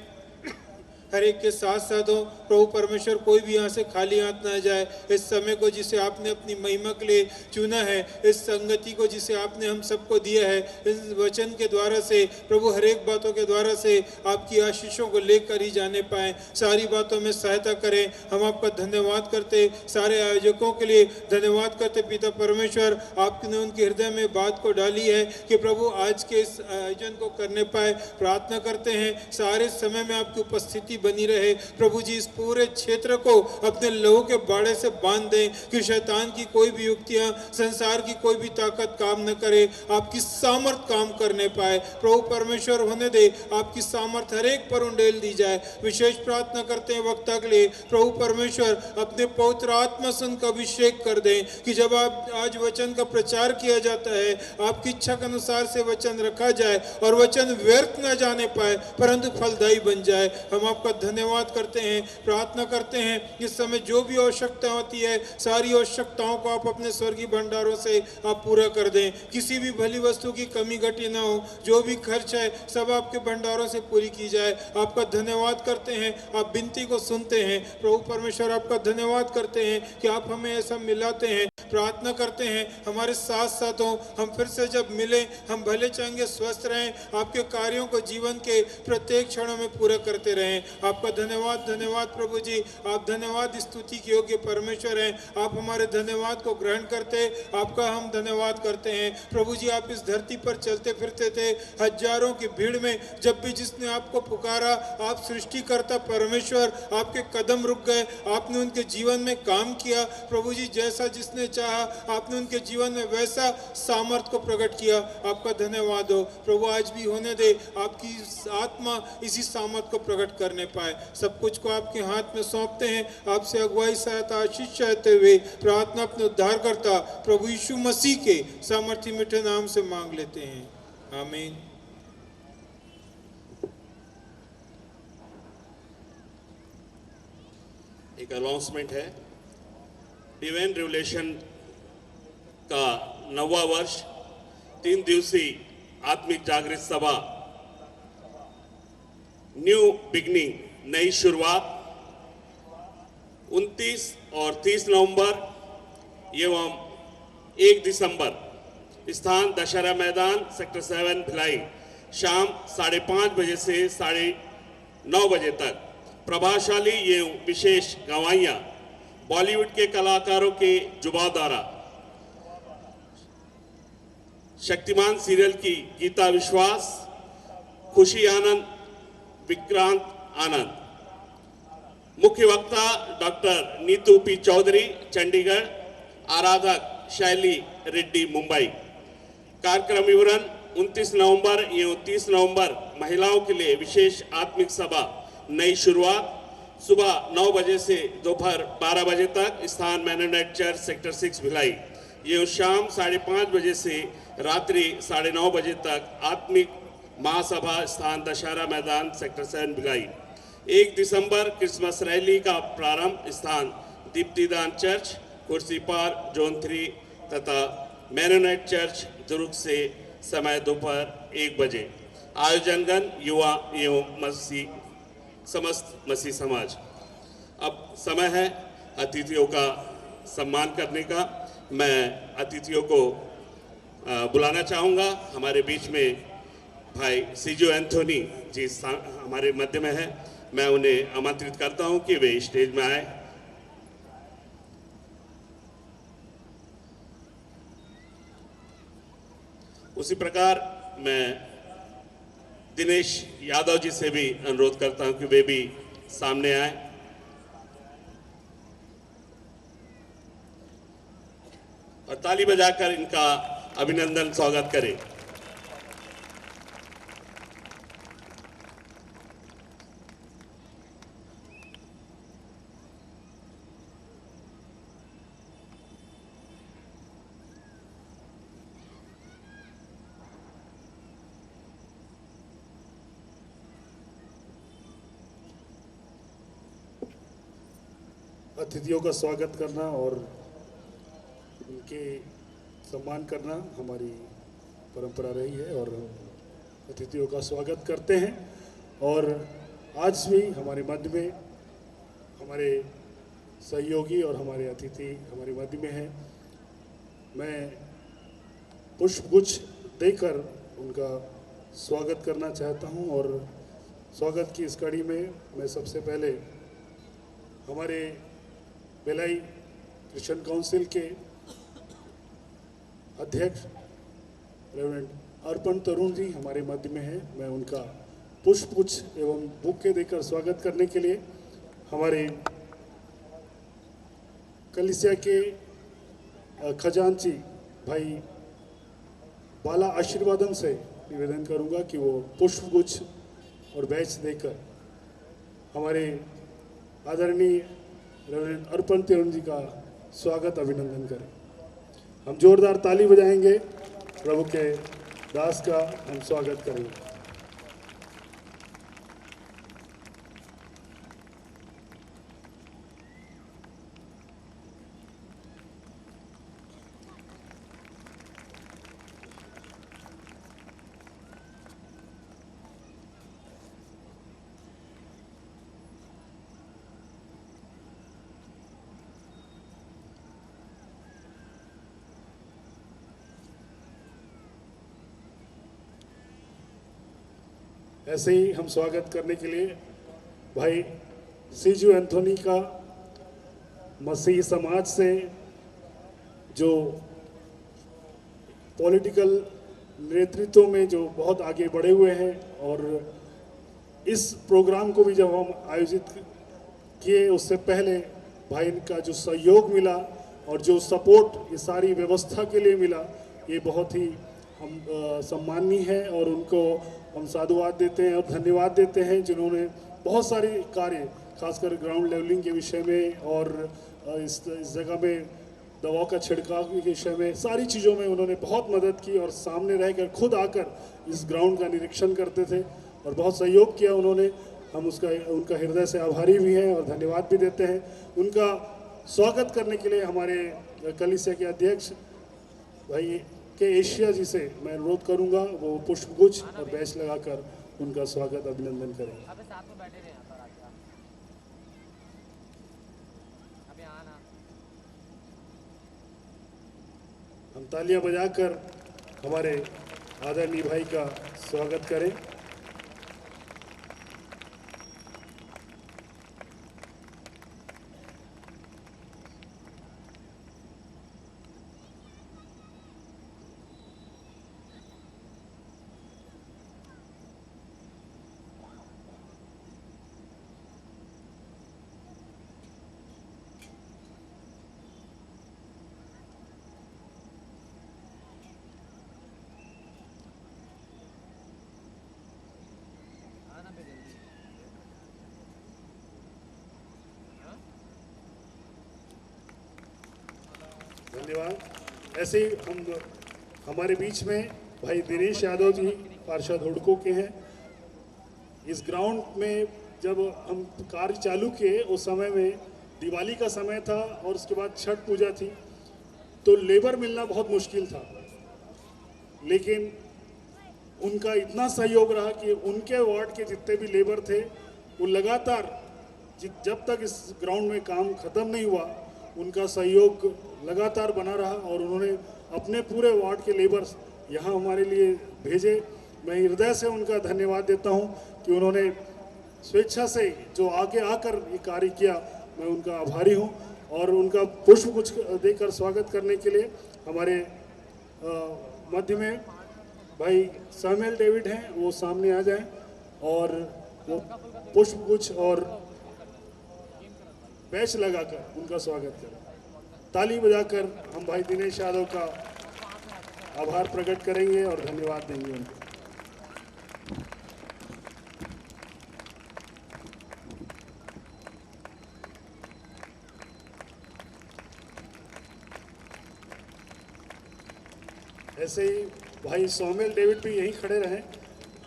हर एक के साथ साथ हो। प्रभु परमेश्वर कोई भी यहाँ से खाली हाथ ना जाए। इस समय को जिसे आपने अपनी महिमा के लिए चुना है, इस संगति को जिसे आपने हम सबको दिया है, इस वचन के द्वारा से प्रभु हर एक बातों के द्वारा से आपकी आशीषों को लेकर ही जाने पाए। सारी बातों में सहायता करें। हम आपका धन्यवाद करते, सारे आयोजकों के लिए धन्यवाद करते पिता परमेश्वर। आपने उनके हृदय में बात को डाली है कि प्रभु आज के इस आयोजन को करने पाए। प्रार्थना करते हैं सारे समय में आपकी उपस्थिति बनी रहे। प्रभु जी इस पूरे क्षेत्र को अपने लोगों के बाड़े से बांध दें कि शैतान की कोई भी युक्तियां, संसार की कोई भी ताकत काम न करे, आपकी सामर्थ काम करने पाए। प्रभु परमेश्वर होने दे, आपकी सामर्थ हर एक पर उंडेल दी जाए। विशेष प्रार्थना करते हैं वक्ता के लिए, प्रभु परमेश्वर अपने पवित्र आत्मा से उनका अभिषेक कर दें कि जब आप आज वचन का प्रचार किया जाता है आपकी इच्छा के अनुसार से वचन रखा जाए और वचन व्यर्थ न जाने पाए परंतु फलदायी बन जाए। हम आपका धन्यवाद करते हैं, प्रार्थना करते हैं इस समय जो भी आवश्यकता होती है सारी आवश्यकताओं को आप अपने स्वर्गीय भंडारों से आप पूरा कर दें। किसी भी भली वस्तु की कमी घटी ना हो, जो भी खर्च है सब आपके भंडारों से पूरी की जाए। आपका धन्यवाद करते हैं, आप विनती को सुनते हैं। प्रभु परमेश्वर आपका धन्यवाद करते हैं कि आप हमें ऐसा मिलाते हैं। प्रार्थना करते हैं हमारे साथ साथ हो, हम फिर से जब मिले हम भले चाहेंगे स्वस्थ रहें, आपके कार्यों को जीवन के प्रत्येक क्षणों में पूरा करते रहें। आपका धन्यवाद धन्यवाद प्रभु जी, आप धन्यवाद स्तुति के योग्य परमेश्वर हैं। आप हमारे धन्यवाद को ग्रहण करते, आपका हम धन्यवाद करते हैं। प्रभु जी आप इस धरती पर चलते फिरते थे हजारों की भीड़ में, जब भी जिसने आपको पुकारा आप सृष्टिकर्ता परमेश्वर आपके कदम रुक गए, आपने उनके जीवन में काम किया। प्रभु जी जैसा जिसने चाहा आपने उनके जीवन में वैसा सामर्थ्य को प्रकट किया। आपका धन्यवाद हो प्रभु, आज भी होने दे आपकी आत्मा इसी सामर्थ्य को प्रकट करने पाए। सब कुछ को आपके हाथ में सौंपते हैं, आपसे अगुवाई सहायता आशीष चाहते हुए प्रार्थना अपने उद्धारकर्ता प्रभु यीशु मसीह के सामर्थ्य मीठे नाम से मांग लेते हैं, आमीन। एक अनाउंसमेंट है, डिवाइन रिवलेशन का 9वां वर्ष 3 दिवसीय आत्मिक जागृत सभा न्यू बिगनिंग, नई शुरुआत 29 और 30 नवंबर एवं 1 दिसंबर, स्थान दशहरा मैदान सेक्टर 7 भिलाई, शाम 5:30 बजे से 9:30 बजे तक। प्रभावशाली एवं विशेष गवाहियाँ बॉलीवुड के कलाकारों के जुबां द्वारा शक्तिमान सीरियल की गीता विश्वास, खुशी आनंद, विक्रांत आनंद। मुख्य वक्ता डॉक्टर नीतू पी चौधरी चंडीगढ़, आराधक शैली रेड्डी मुंबई। कार्यक्रम विवरण 29 नवंबर एवं 30 नवंबर महिलाओं के लिए विशेष आत्मिक सभा, नई शुरुआत सुबह 9 बजे से दोपहर 12 बजे तक, स्थान मैनोनेट चर्च सेक्टर 6 भिलाई। एवं शाम 5:30 बजे से रात्रि 9:30 बजे तक आत्मिक महासभा, स्थान दशहरा मैदान सेक्टर 7 भिलाई। 1 दिसंबर क्रिसमस रैली का प्रारंभ, स्थान दीप्तिदान चर्च कुर्सी पार जोन 3 तथा मैनोनेट चर्च दुर्ग से समय दोपहर 1 बजे। आयोजनगण युवा एवं समस्त मसीह समाज। अब समय है अतिथियों का सम्मान करने का। मैं अतिथियों को बुलाना चाहूँगा। हमारे बीच में भाई सीजो एंथोनी जी हमारे मध्य में है। मैं उन्हें आमंत्रित करता हूं कि वे स्टेज में आए। उसी प्रकार मैं दिनेश यादव जी से भी अनुरोध करता हूं कि वे भी सामने आए। और ताली बजाकर इनका अभिनंदन स्वागत करें। अतिथियों का स्वागत करना और उनके सम्मान करना हमारी परंपरा रही है और अतिथियों का स्वागत करते हैं। और आज भी हमारे मध्य में हमारे सहयोगी और हमारे अतिथि हमारे मध्य में हैं। मैं पुष्पगुच्छ देकर उनका स्वागत करना चाहता हूं। और स्वागत की इस कड़ी में मैं सबसे पहले हमारे भिलाई क्रिश्चियन काउंसिल के अध्यक्ष रेवरेंड अर्पण तरुण जी हमारे मध्य में हैं। मैं उनका पुष्पगुच्छ एवं बुके देकर स्वागत करने के लिए हमारे कलीसिया के खजांची भाई बाला आशीर्वादम से निवेदन करूंगा कि वो पुष्पगुच्छ और बैच देकर हमारे आदरणीय रेवरेंड अर्पण तरुण जी का स्वागत अभिनंदन करें। हम जोरदार ताली बजाएंगे, प्रभु के दास का हम स्वागत करेंगे। ऐसे ही हम स्वागत करने के लिए भाई सीजू एंथोनी का मसीही समाज से जो पॉलिटिकल नेतृत्व में जो बहुत आगे बढ़े हुए हैं। और इस प्रोग्राम को भी जब हम आयोजित किए उससे पहले भाई का जो सहयोग मिला और जो सपोर्ट ये सारी व्यवस्था के लिए मिला, ये बहुत ही हम सम्माननीय है। और उनको हम साधुवाद देते हैं और धन्यवाद देते हैं जिन्होंने बहुत सारे कार्य खासकर ग्राउंड लेवलिंग के विषय में और इस जगह में दवाओं का छिड़काव के विषय में सारी चीज़ों में उन्होंने बहुत मदद की और सामने रहकर खुद आकर इस ग्राउंड का निरीक्षण करते थे और बहुत सहयोग किया उन्होंने। हम उनका हृदय से आभारी भी हैं और धन्यवाद भी देते हैं। उनका स्वागत करने के लिए हमारे कलीसिया के अध्यक्ष भाई के एशिया जी से मैं अनुरोध करूंगा वो पुष्पगुच्छ और बैच लगाकर उनका स्वागत अभिनंदन करें। हम तालियां बजाकर हमारे आदरणीय भाई का स्वागत करें। धन्यवाद। ऐसे ही हमारे बीच में भाई दिनेश यादव जी पार्षद हुडको के हैं। इस ग्राउंड में जब हम कार्य चालू किए उस समय में दिवाली का समय था और उसके बाद छठ पूजा थी, तो लेबर मिलना बहुत मुश्किल था, लेकिन उनका इतना सहयोग रहा कि उनके वार्ड के जितने भी लेबर थे वो लगातार जब तक इस ग्राउंड में काम ख़त्म नहीं हुआ उनका सहयोग लगातार बना रहा और उन्होंने अपने पूरे वार्ड के लेबर्स यहाँ हमारे लिए भेजे। मैं हृदय से उनका धन्यवाद देता हूँ कि उन्होंने स्वेच्छा से जो आगे आकर ये कार्य किया, मैं उनका आभारी हूँ। और उनका पुष्प गुच्छ देकर स्वागत करने के लिए हमारे मध्य में भाई सैमुअल डेविड हैं, वो सामने आ जाएं और वो पुष्प गुच्छ और बैच लगाकर उनका स्वागत करें। ताली बजाकर हम भाई दिनेश यादव का आभार प्रकट करेंगे और धन्यवाद देंगे उनको। ऐसे ही भाई सैमुअल डेविड भी यहीं खड़े रहें,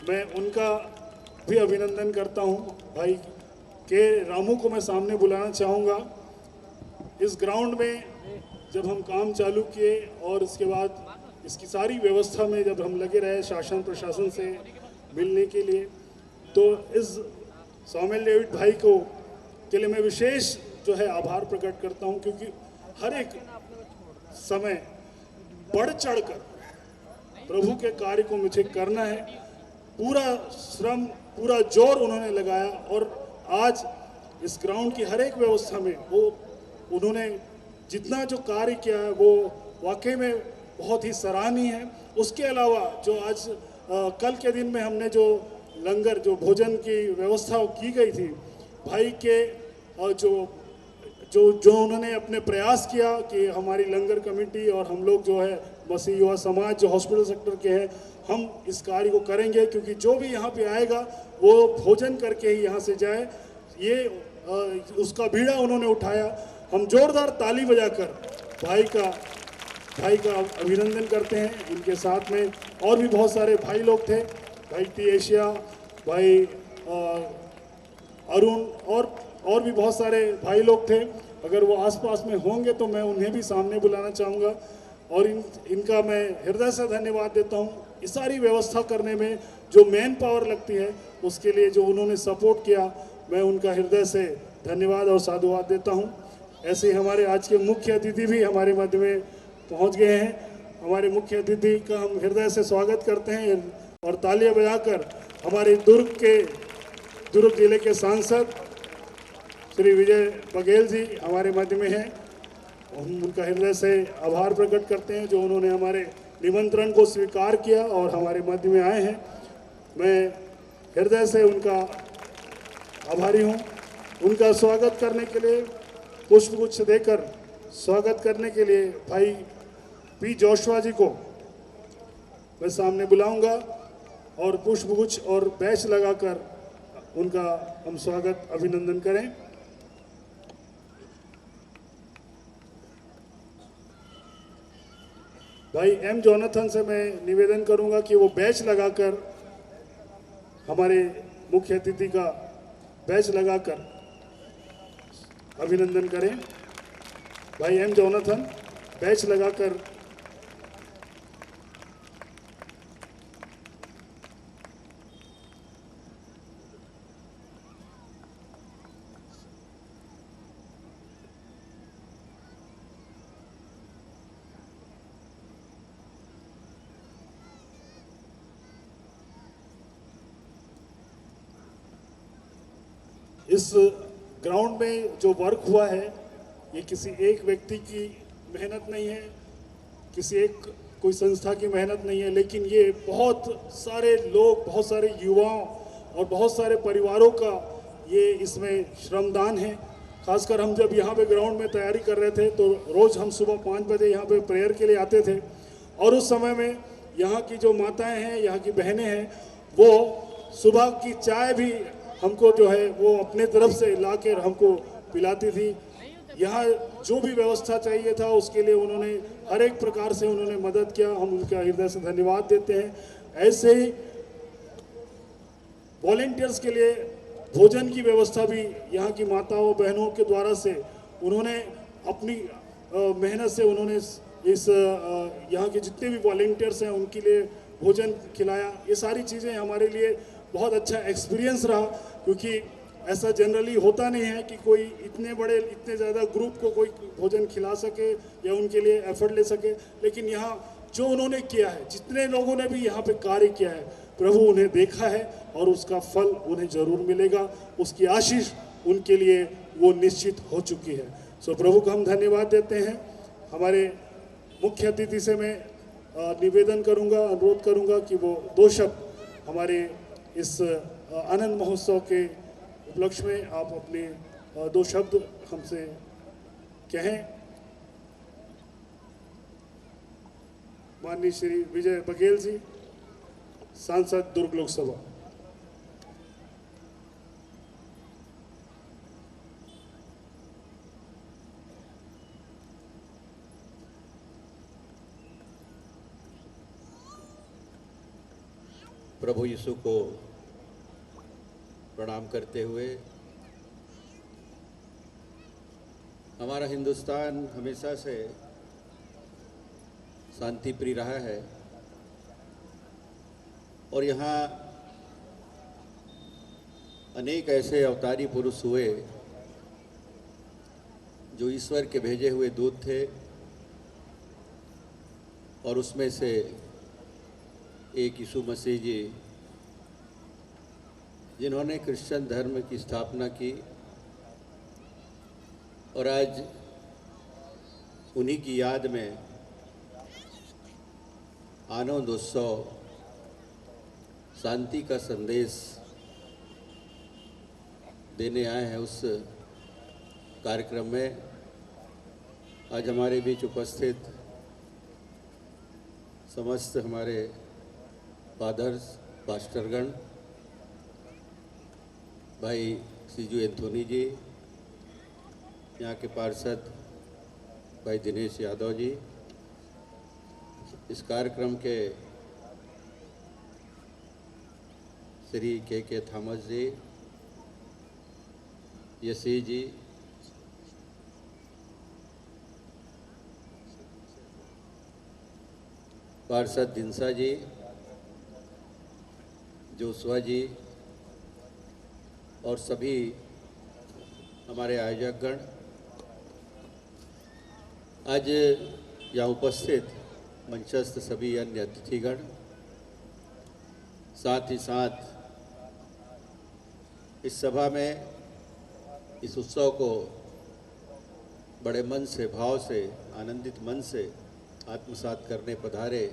मैं उनका भी अभिनंदन करता हूं। भाई के रामू को मैं सामने बुलाना चाहूँगा। इस ग्राउंड में जब हम काम चालू किए और इसके बाद इसकी सारी व्यवस्था में जब हम लगे रहे शासन प्रशासन से मिलने के लिए, तो इस सैमुअल डेविड भाई को के लिए मैं विशेष जो है आभार प्रकट करता हूं, क्योंकि हर एक समय बढ़ चढ़कर प्रभु के कार्य को मुझे करना है। पूरा श्रम पूरा जोर उन्होंने लगाया और आज इस ग्राउंड की हर एक व्यवस्था में वो उन्होंने जितना जो कार्य किया है वो वाकई में बहुत ही सराहनीय है। उसके अलावा जो आज कल के दिन में हमने जो लंगर जो भोजन की व्यवस्था की गई थी, भाई के जो उन्होंने अपने प्रयास किया कि हमारी लंगर कमेटी और हम लोग जो है मसीह युवा समाज जो हॉस्पिटल सेक्टर के हैं, हम इस कार्य को करेंगे, क्योंकि जो भी यहाँ पे आएगा वो भोजन करके ही यहाँ से जाए, ये उसका बीड़ा उन्होंने उठाया। हम जोरदार ताली बजाकर भाई का अभिनंदन करते हैं। इनके साथ में और भी बहुत सारे भाई लोग थे, भाई टी एशिया, भाई अरुण और भी बहुत सारे भाई लोग थे। अगर वो आसपास में होंगे तो मैं उन्हें भी सामने बुलाना चाहूँगा और इनका मैं हृदय से धन्यवाद देता हूँ। इस सारी व्यवस्था करने में जो मैन पावर लगती है उसके लिए जो उन्होंने सपोर्ट किया, मैं उनका हृदय से धन्यवाद और साधुवाद देता हूँ। ऐसे ही हमारे आज के मुख्य अतिथि भी हमारे मध्य में पहुँच गए हैं। हमारे मुख्य अतिथि का हम हृदय से स्वागत करते हैं और तालियां बजाकर हमारे दुर्ग जिले के सांसद श्री विजय बघेल जी हमारे मध्य में हैं। हम उनका हृदय से आभार प्रकट करते हैं जो उन्होंने हमारे निमंत्रण को स्वीकार किया और हमारे मध्य में आए हैं। मैं हृदय से उनका आभारी हूं। उनका स्वागत करने के लिए पुष्पगुच्छ देकर स्वागत करने के लिए भाई पी जोशवा जी को मैं सामने बुलाऊंगा और पुष्पगुच्छ और बैच लगाकर उनका हम स्वागत अभिनंदन करें। भाई एम जोनाथन से मैं निवेदन करूंगा कि वो बैच लगाकर हमारे मुख्य अतिथि का बैच लगाकर अभिनंदन करें। भाई एम जोनाथन बैच लगाकर इस ग्राउंड में जो वर्क हुआ है ये किसी एक व्यक्ति की मेहनत नहीं है, किसी एक कोई संस्था की मेहनत नहीं है, लेकिन ये बहुत सारे लोग, बहुत सारे युवाओं और बहुत सारे परिवारों का ये इसमें श्रमदान है। खासकर हम जब यहाँ पे ग्राउंड में तैयारी कर रहे थे तो रोज़ हम सुबह 5 बजे यहाँ पे प्रेयर के लिए आते थे और उस समय में यहाँ की जो माताएं हैं, यहाँ की बहनें हैं, वो सुबह की चाय भी हमको जो है वो अपने तरफ से ला कर हमको पिलाती थी। यहाँ जो भी व्यवस्था चाहिए था उसके लिए उन्होंने हर एक प्रकार से उन्होंने मदद किया। हम उनका हृदय से धन्यवाद देते हैं। ऐसे ही वॉलेंटियर्स के लिए भोजन की व्यवस्था भी यहाँ की माताओं बहनों के द्वारा से उन्होंने अपनी मेहनत से उन्होंने इस यहाँ के जितने भी वॉलेंटियर्स हैं उनके लिए भोजन खिलाया। ये सारी चीज़ें हमारे लिए बहुत अच्छा एक्सपीरियंस रहा, क्योंकि ऐसा जनरली होता नहीं है कि कोई इतने ज़्यादा ग्रुप को कोई भोजन खिला सके या उनके लिए एफर्ट ले सके। लेकिन यहाँ जो उन्होंने किया है, जितने लोगों ने भी यहाँ पे कार्य किया है, प्रभु उन्हें देखा है और उसका फल उन्हें जरूर मिलेगा। उसकी आशीष उनके लिए वो निश्चित हो चुकी है। सो प्रभु को हम धन्यवाद देते हैं। हमारे मुख्य अतिथि से मैं निवेदन करूंगा, अनुरोध करूंगा कि वो 2 शब्द हमारे इस आनंद महोत्सव के उपलक्ष्य में आप अपने 2 शब्द हमसे कहें। माननीय श्री विजय बघेल जी, सांसद दुर्ग लोकसभा। प्रभु यीशु को प्रणाम करते हुए, हमारा हिंदुस्तान हमेशा से शांति प्रिय रहा है और यहाँ अनेक ऐसे अवतारी पुरुष हुए जो ईश्वर के भेजे हुए दूत थे, और उसमें से एक यीशु मसीह जी, जिन्होंने क्रिश्चियन धर्म की स्थापना की, और आज उन्हीं की याद में आनंद उत्सव, शांति का संदेश देने आए हैं। उस कार्यक्रम में आज हमारे बीच उपस्थित समस्त हमारे फादर्स, पास्टरगण, भाई सीजू एंथोनी जी, यहाँ के पार्षद भाई दिनेश यादव जी, इस कार्यक्रम के श्री के थॉमस जी, यसी जी, पार्षद दिनसा जी, जोशुआ जी, और सभी हमारे आयोजकगण, आज यहाँ उपस्थित मंचस्थ सभी अन्य अतिथिगण, साथ ही साथ इस सभा में इस उत्सव को बड़े मन से, भाव से, आनंदित मन से आत्मसात करने पधारे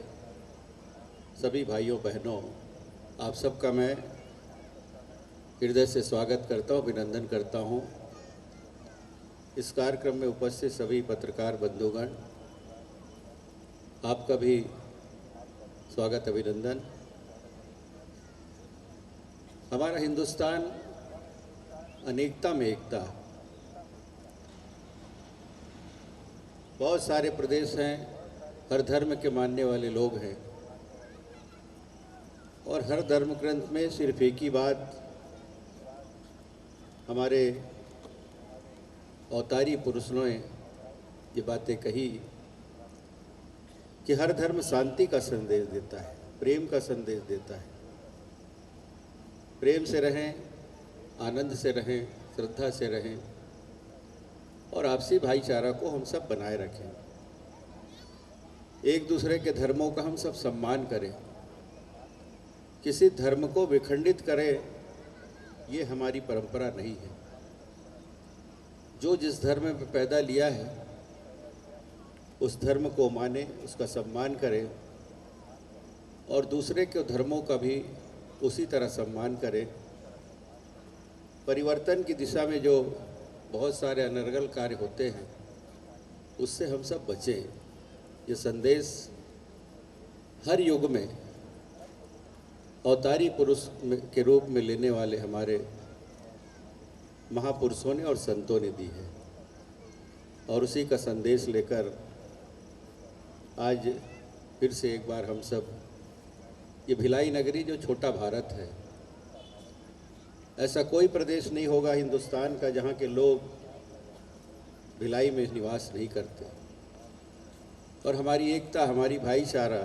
सभी भाइयों बहनों, आप सबका मैं हृदय से स्वागत करता हूँ, अभिनंदन करता हूँ। इस कार्यक्रम में उपस्थित सभी पत्रकार बंधुगण, आपका भी स्वागत, अभिनंदन। हमारा हिंदुस्तान अनेकता में एकता, बहुत सारे प्रदेश हैं, हर धर्म के मानने वाले लोग हैं, और हर धर्म ग्रंथ में सिर्फ एक ही बात हमारे अवतारी पुरुषों ने ये बातें कही कि हर धर्म शांति का संदेश देता है, प्रेम का संदेश देता है। प्रेम से रहें, आनंद से रहें, श्रद्धा से रहें, और आपसी भाईचारा को हम सब बनाए रखें। एक दूसरे के धर्मों का हम सब सम्मान करें, किसी धर्म को विखंडित करें, ये हमारी परंपरा नहीं है। जो जिस धर्म में पैदा लिया है उस धर्म को माने, उसका सम्मान करें, और दूसरे के धर्मों का भी उसी तरह सम्मान करें। परिवर्तन की दिशा में जो बहुत सारे अनर्गल कार्य होते हैं उससे हम सब बचें। ये संदेश हर युग में अवतारी पुरुष के रूप में लेने वाले हमारे महापुरुषों ने और संतों ने दी है। और उसी का संदेश लेकर आज फिर से एक बार हम सब ये भिलाई नगरी जो छोटा भारत है, ऐसा कोई प्रदेश नहीं होगा हिंदुस्तान का जहाँ के लोग भिलाई में निवास नहीं करते। और हमारी एकता, हमारी भाईचारा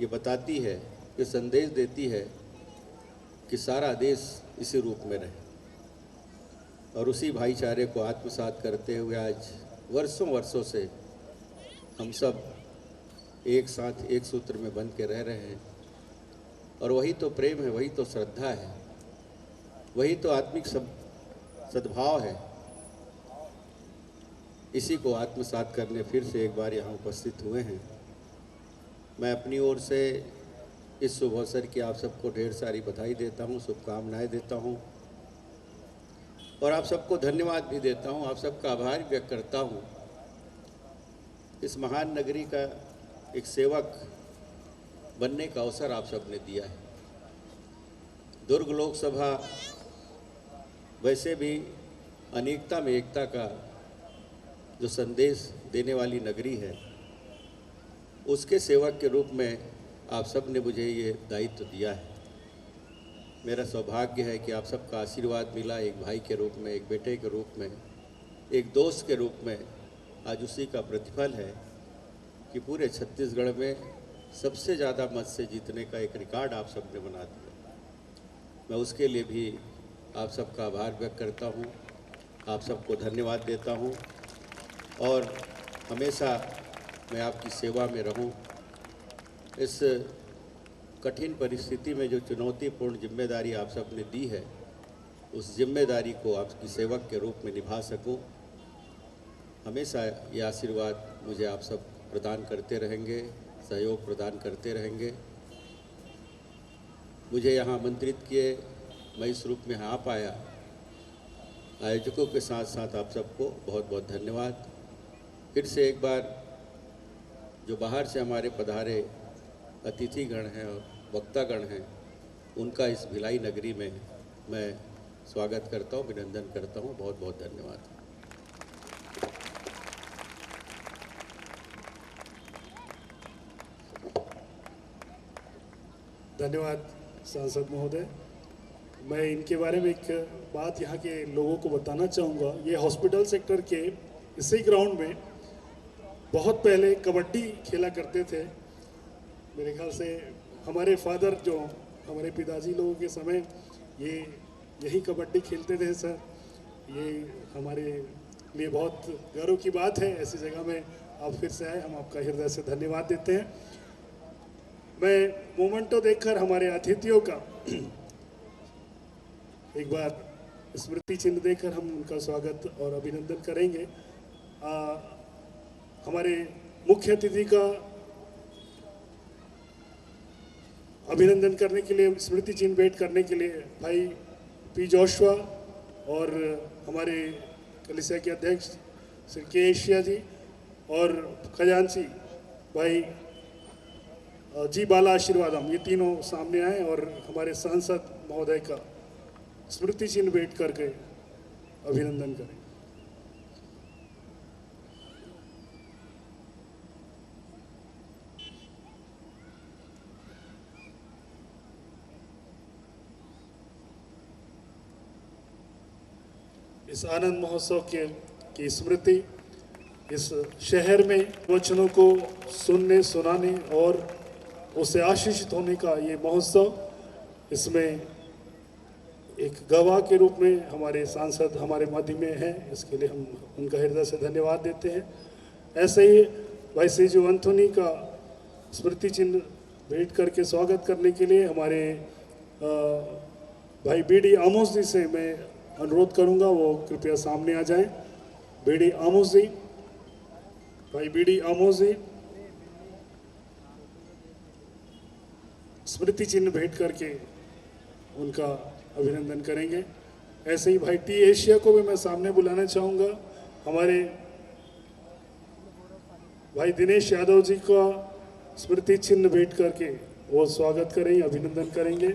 ये बताती है, ये संदेश देती है कि सारा देश इसी रूप में रहे। और उसी भाईचारे को आत्मसात करते हुए आज वर्षों वर्षों से हम सब एक साथ एक सूत्र में बंध के रह रहे हैं। और वही तो प्रेम है, वही तो श्रद्धा है, वही तो आत्मिक सद्भाव है। इसी को आत्मसात करने फिर से एक बार यहाँ उपस्थित हुए हैं। मैं अपनी ओर से इस शुभ अवसर की आप सबको ढेर सारी बधाई देता हूँ, शुभकामनाएं देता हूँ और आप सबको धन्यवाद भी देता हूँ, आप सबका आभार व्यक्त करता हूँ। इस महान नगरी का एक सेवक बनने का अवसर आप सबने दिया है। दुर्ग लोकसभा वैसे भी अनेकता में एकता का जो संदेश देने वाली नगरी है, उसके सेवक के रूप में आप सब ने मुझे ये दायित्व दिया है। मेरा सौभाग्य है कि आप सबका आशीर्वाद मिला, एक भाई के रूप में, एक बेटे के रूप में, एक दोस्त के रूप में। आज उसी का प्रतिफल है कि पूरे छत्तीसगढ़ में सबसे ज़्यादा मत से जीतने का एक रिकॉर्ड आप सब ने बना दिया। मैं उसके लिए भी आप सबका आभार व्यक्त करता हूँ, आप सबको धन्यवाद देता हूँ और हमेशा मैं आपकी सेवा में रहूं। इस कठिन परिस्थिति में जो चुनौतीपूर्ण जिम्मेदारी आप सब ने दी है, उस जिम्मेदारी को आपकी सेवक के रूप में निभा सकूं। हमेशा ये आशीर्वाद मुझे आप सब प्रदान करते रहेंगे, सहयोग प्रदान करते रहेंगे। मुझे यहाँ आमंत्रित किए, मैं इस रूप में आ पाया। आयोजकों के साथ साथ आप सबको बहुत बहुत धन्यवाद। फिर से एक बार जो बाहर से हमारे पधारे अतिथिगण हैं और वक्तागण हैं, उनका इस भिलाई नगरी में मैं स्वागत करता हूँ, अभिनंदन करता हूँ। बहुत बहुत धन्यवाद। धन्यवाद सांसद महोदय। मैं इनके बारे में एक बात यहाँ के लोगों को बताना चाहूँगा। ये हॉस्पिटल सेक्टर के इसी ग्राउंड में बहुत पहले कबड्डी खेला करते थे। मेरे ख्याल से हमारे फादर, जो हमारे पिताजी लोगों के समय, ये यही कबड्डी खेलते थे सर। ये हमारे लिए बहुत गर्व की बात है, ऐसी जगह में आप फिर से आए, हम आपका हृदय से धन्यवाद देते हैं। मैं मोमेंटो देखकर हमारे अतिथियों का एक बार स्मृति चिन्ह देकर हम उनका स्वागत और अभिनंदन करेंगे। हमारे मुख्य अतिथि का अभिनंदन करने के लिए, स्मृति चिन्ह भेंट करने के लिए भाई पी जोशुआ और हमारे कलिसिया के अध्यक्ष श्री के एशिया जी और खजांची भाई जी बाला आशीर्वादम, ये तीनों सामने आए और हमारे सांसद महोदय का स्मृति चिन्ह भेंट करके अभिनंदन करें। इस आनंद महोत्सव की स्मृति, इस शहर में वचनों को सुनने, सुनाने और उससे आशीषित होने का ये महोत्सव, इसमें एक गवाह के रूप में हमारे सांसद हमारे मध्य में हैं। इसके लिए हम उनका हृदय से धन्यवाद देते हैं। ऐसे ही भाई सेजू एंथोनी का स्मृति चिन्ह भेंट करके स्वागत करने के लिए हमारे भाई बीडी आमोस जी से मैं अनुरोध करूंगा, वो कृपया सामने आ जाएं। बीडी आमोस जी, भाई बीडी आमोस जी स्मृति चिन्ह भेंट करके उनका अभिनंदन करेंगे। ऐसे ही भाई टी एशिया को भी मैं सामने बुलाना चाहूँगा। हमारे भाई दिनेश यादव जी का स्मृति चिन्ह भेंट करके वो स्वागत करेंगे, अभिनंदन करेंगे।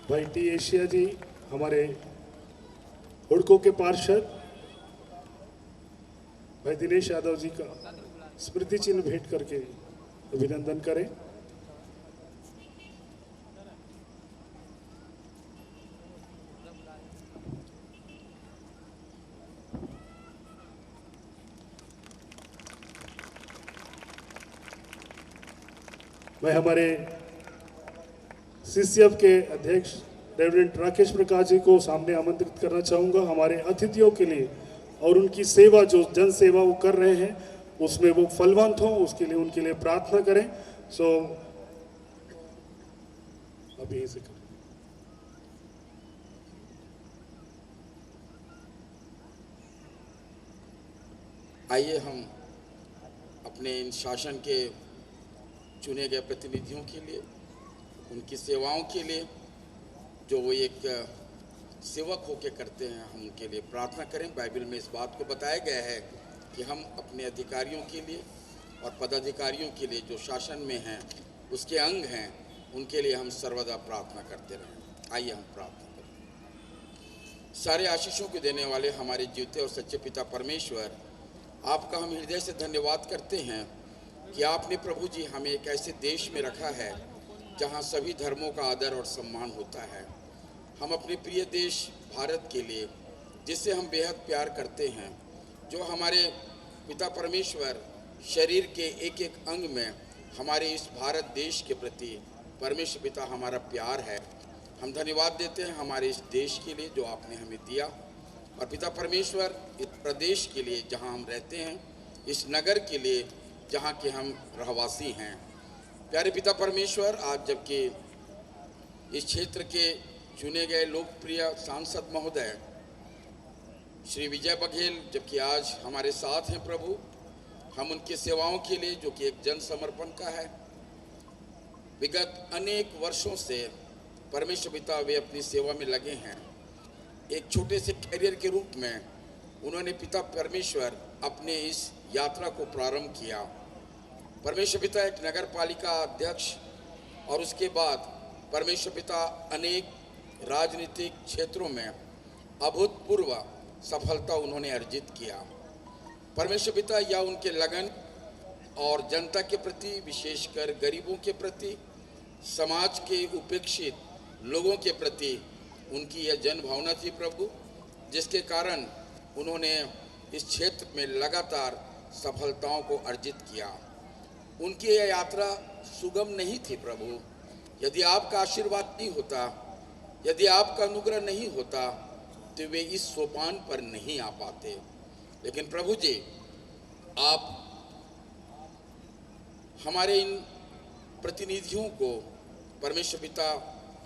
भाई टी एशिया जी हमारे हुड़को के पार्षद भाई दिनेश यादव जी का स्मृति चिन्ह भेंट करके अभिनंदन करें। मैं हमारे सीसीएफ के अध्यक्ष रेवरेंड राकेश प्रकाश जी को सामने आमंत्रित करना चाहूँगा हमारे अतिथियों के लिए, और उनकी सेवा जो जन सेवा वो कर रहे हैं उसमें वो फलवंत हों, उसके लिए उनके लिए प्रार्थना करें। सो अभी यहीं से करें। आइए हम अपने इन शासन के चुने गए प्रतिनिधियों के लिए, उनकी सेवाओं के लिए जो वो एक सेवक होके करते हैं, हम उनके लिए प्रार्थना करें। बाइबल में इस बात को बताया गया है कि हम अपने अधिकारियों के लिए और पदाधिकारियों के लिए जो शासन में हैं, उसके अंग हैं, उनके लिए हम सर्वदा प्रार्थना करते रहें। आइए हम प्रार्थना करें। सारे आशीषों को देने वाले हमारे जीवते और सच्चे पिता परमेश्वर, आपका हम हृदय से धन्यवाद करते हैं कि आपने प्रभु जी हमें एक ऐसे देश में रखा है जहां सभी धर्मों का आदर और सम्मान होता है। हम अपने प्रिय देश भारत के लिए, जिससे हम बेहद प्यार करते हैं, जो हमारे पिता परमेश्वर शरीर के एक एक अंग में हमारे इस भारत देश के प्रति परमेश्वर पिता हमारा प्यार है, हम धन्यवाद देते हैं हमारे इस देश के लिए जो आपने हमें दिया, और पिता परमेश्वर इस प्रदेश के लिए जहां हम रहते हैं, इस नगर के लिए जहां के हम रहवासी हैं। प्यारे पिता परमेश्वर, आज जबकि इस क्षेत्र के चुने गए लोकप्रिय सांसद महोदय श्री विजय बघेल जबकि आज हमारे साथ हैं प्रभु, हम उनकी सेवाओं के लिए जो कि एक जन समर्पण का है, विगत अनेक वर्षों से परमेश्वर पिता वे अपनी सेवा में लगे हैं। एक छोटे से कैरियर के रूप में उन्होंने पिता परमेश्वर अपने इस यात्रा को प्रारंभ किया। परमेश्वर पिता एक नगर पालिका अध्यक्ष और उसके बाद परमेश्वर पिता अनेक राजनीतिक क्षेत्रों में अभूतपूर्व सफलता उन्होंने अर्जित किया। परमेश्वर पिता या उनके लगन और जनता के प्रति, विशेषकर गरीबों के प्रति, समाज के उपेक्षित लोगों के प्रति उनकी यह जन भावना थी प्रभु, जिसके कारण उन्होंने इस क्षेत्र में लगातार सफलताओं को अर्जित किया। उनकी यह यात्रा सुगम नहीं थी प्रभु। यदि आपका आशीर्वाद नहीं होता, यदि आपका अनुग्रह नहीं होता, तो वे इस सोपान पर नहीं आ पाते। लेकिन प्रभु जी, आप हमारे इन प्रतिनिधियों को परमेश्वर पिता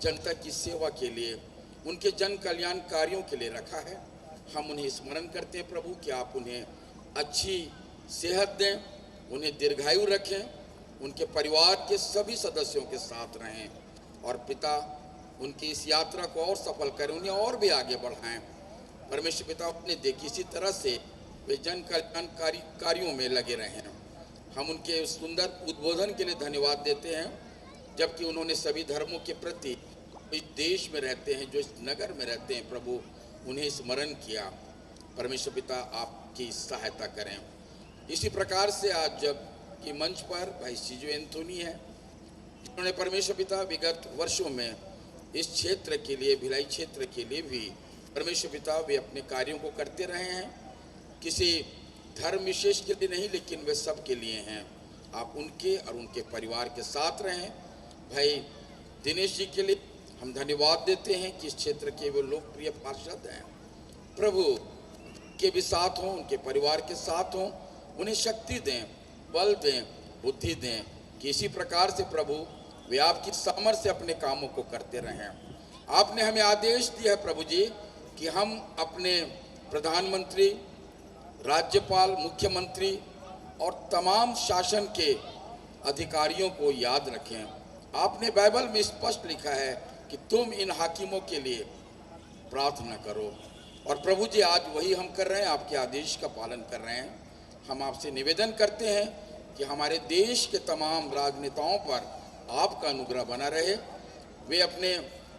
जनता की सेवा के लिए, उनके जन कल्याण कार्यों के लिए रखा है। हम उन्हें स्मरण करते हैं प्रभु कि आप उन्हें अच्छी सेहत दें, उन्हें दीर्घायु रखें, उनके परिवार के सभी सदस्यों के साथ रहें, और पिता उनकी इस यात्रा को और सफल करें, उन्हें और भी आगे बढ़ाएं। परमेश्वर पिता अपने देखिए इसी तरह से वे जन कल्याणकारी कार्यों में लगे रहें। हम उनके सुंदर उद्बोधन के लिए धन्यवाद देते हैं, जबकि उन्होंने सभी धर्मों के प्रति, इस देश में रहते हैं, जो इस नगर में रहते हैं प्रभु, उन्हें स्मरण किया। परमेश्वर पिता आपकी सहायता करें। इसी प्रकार से आज जब कि मंच पर भाई सीजो एंथोनी है, जिन्होंने परमेश्वर पिता विगत वर्षों में इस क्षेत्र के लिए, भिलाई क्षेत्र के लिए भी परमेश्वर पिता वे अपने कार्यों को करते रहे हैं। किसी धर्म विशेष के लिए नहीं, लेकिन वे सब के लिए हैं। आप उनके और उनके परिवार के साथ रहें। भाई दिनेश जी के लिए हम धन्यवाद देते हैं कि इस क्षेत्र के वो लोकप्रिय पार्षद हैं। प्रभु के भी साथ हों, उनके परिवार के साथ हों, उन्हें शक्ति दें, बल दें, बुद्धि दें, कि इसी प्रकार से प्रभु वे आपकी सामर्थ्य से अपने कामों को करते रहें। आपने हमें आदेश दिया है प्रभु जी कि हम अपने प्रधानमंत्री, राज्यपाल, मुख्यमंत्री और तमाम शासन के अधिकारियों को याद रखें। आपने बाइबल में स्पष्ट लिखा है कि तुम इन हाकिमों के लिए प्रार्थना करो, और प्रभु जी आज वही हम कर रहे हैं, आपके आदेश का पालन कर रहे हैं। हम आपसे निवेदन करते हैं कि हमारे देश के तमाम राजनेताओं पर आपका अनुग्रह बना रहे, वे अपने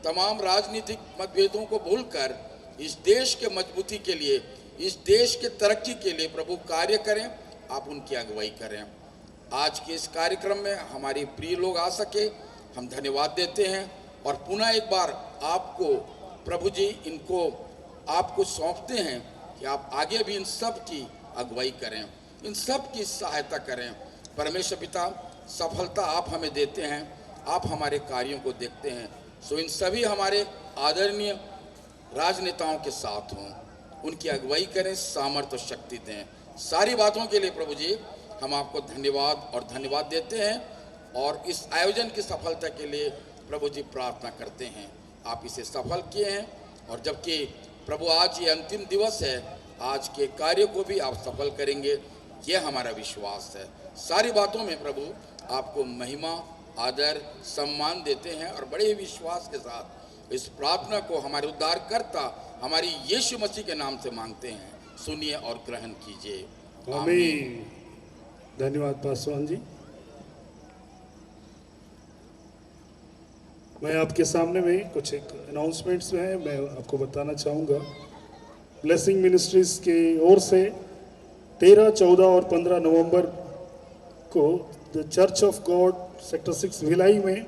तमाम राजनीतिक मतभेदों को भूलकर इस देश के मजबूती के लिए, इस देश के तरक्की के लिए प्रभु कार्य करें, आप उनकी अगुवाई करें। आज के इस कार्यक्रम में हमारे प्रिय लोग आ सके, हम धन्यवाद देते हैं और पुनः एक बार आपको प्रभु जी इनको आपको सौंपते हैं कि आप आगे भी इन सब की अगुवाई करें, इन सब की सहायता करें। परमेश्वर पिता, सफलता आप हमें देते हैं, आप हमारे कार्यों को देखते हैं। सो इन सभी हमारे आदरणीय राजनेताओं के साथ हों, उनकी अगुवाई करें, सामर्थ्य और शक्ति दें। सारी बातों के लिए प्रभु जी हम आपको धन्यवाद और धन्यवाद देते हैं और इस आयोजन की सफलता के लिए प्रभु जी प्रार्थना करते हैं। आप इसे सफल किए हैं और जबकि प्रभु आज ये अंतिम दिवस है, आज के कार्य को भी आप सफल करेंगे, यह हमारा विश्वास है। सारी बातों में प्रभु आपको महिमा, आदर, सम्मान देते हैं और बड़े ही विश्वास के साथ इस प्रार्थना को हमारे उद्धारकर्ता हमारी यीशु मसीह के नाम से मांगते हैं। सुनिए और ग्रहण कीजिए। आमीन। धन्यवाद पासवान जी। मैं आपके सामने में कुछ एक अनाउंसमेंट्स हैं, मैं आपको बताना चाहूँगा। ब्लेसिंग मिनिस्ट्रीज की ओर से 13, 14 और 15 नवंबर को the church of God sector 6 Bhilai में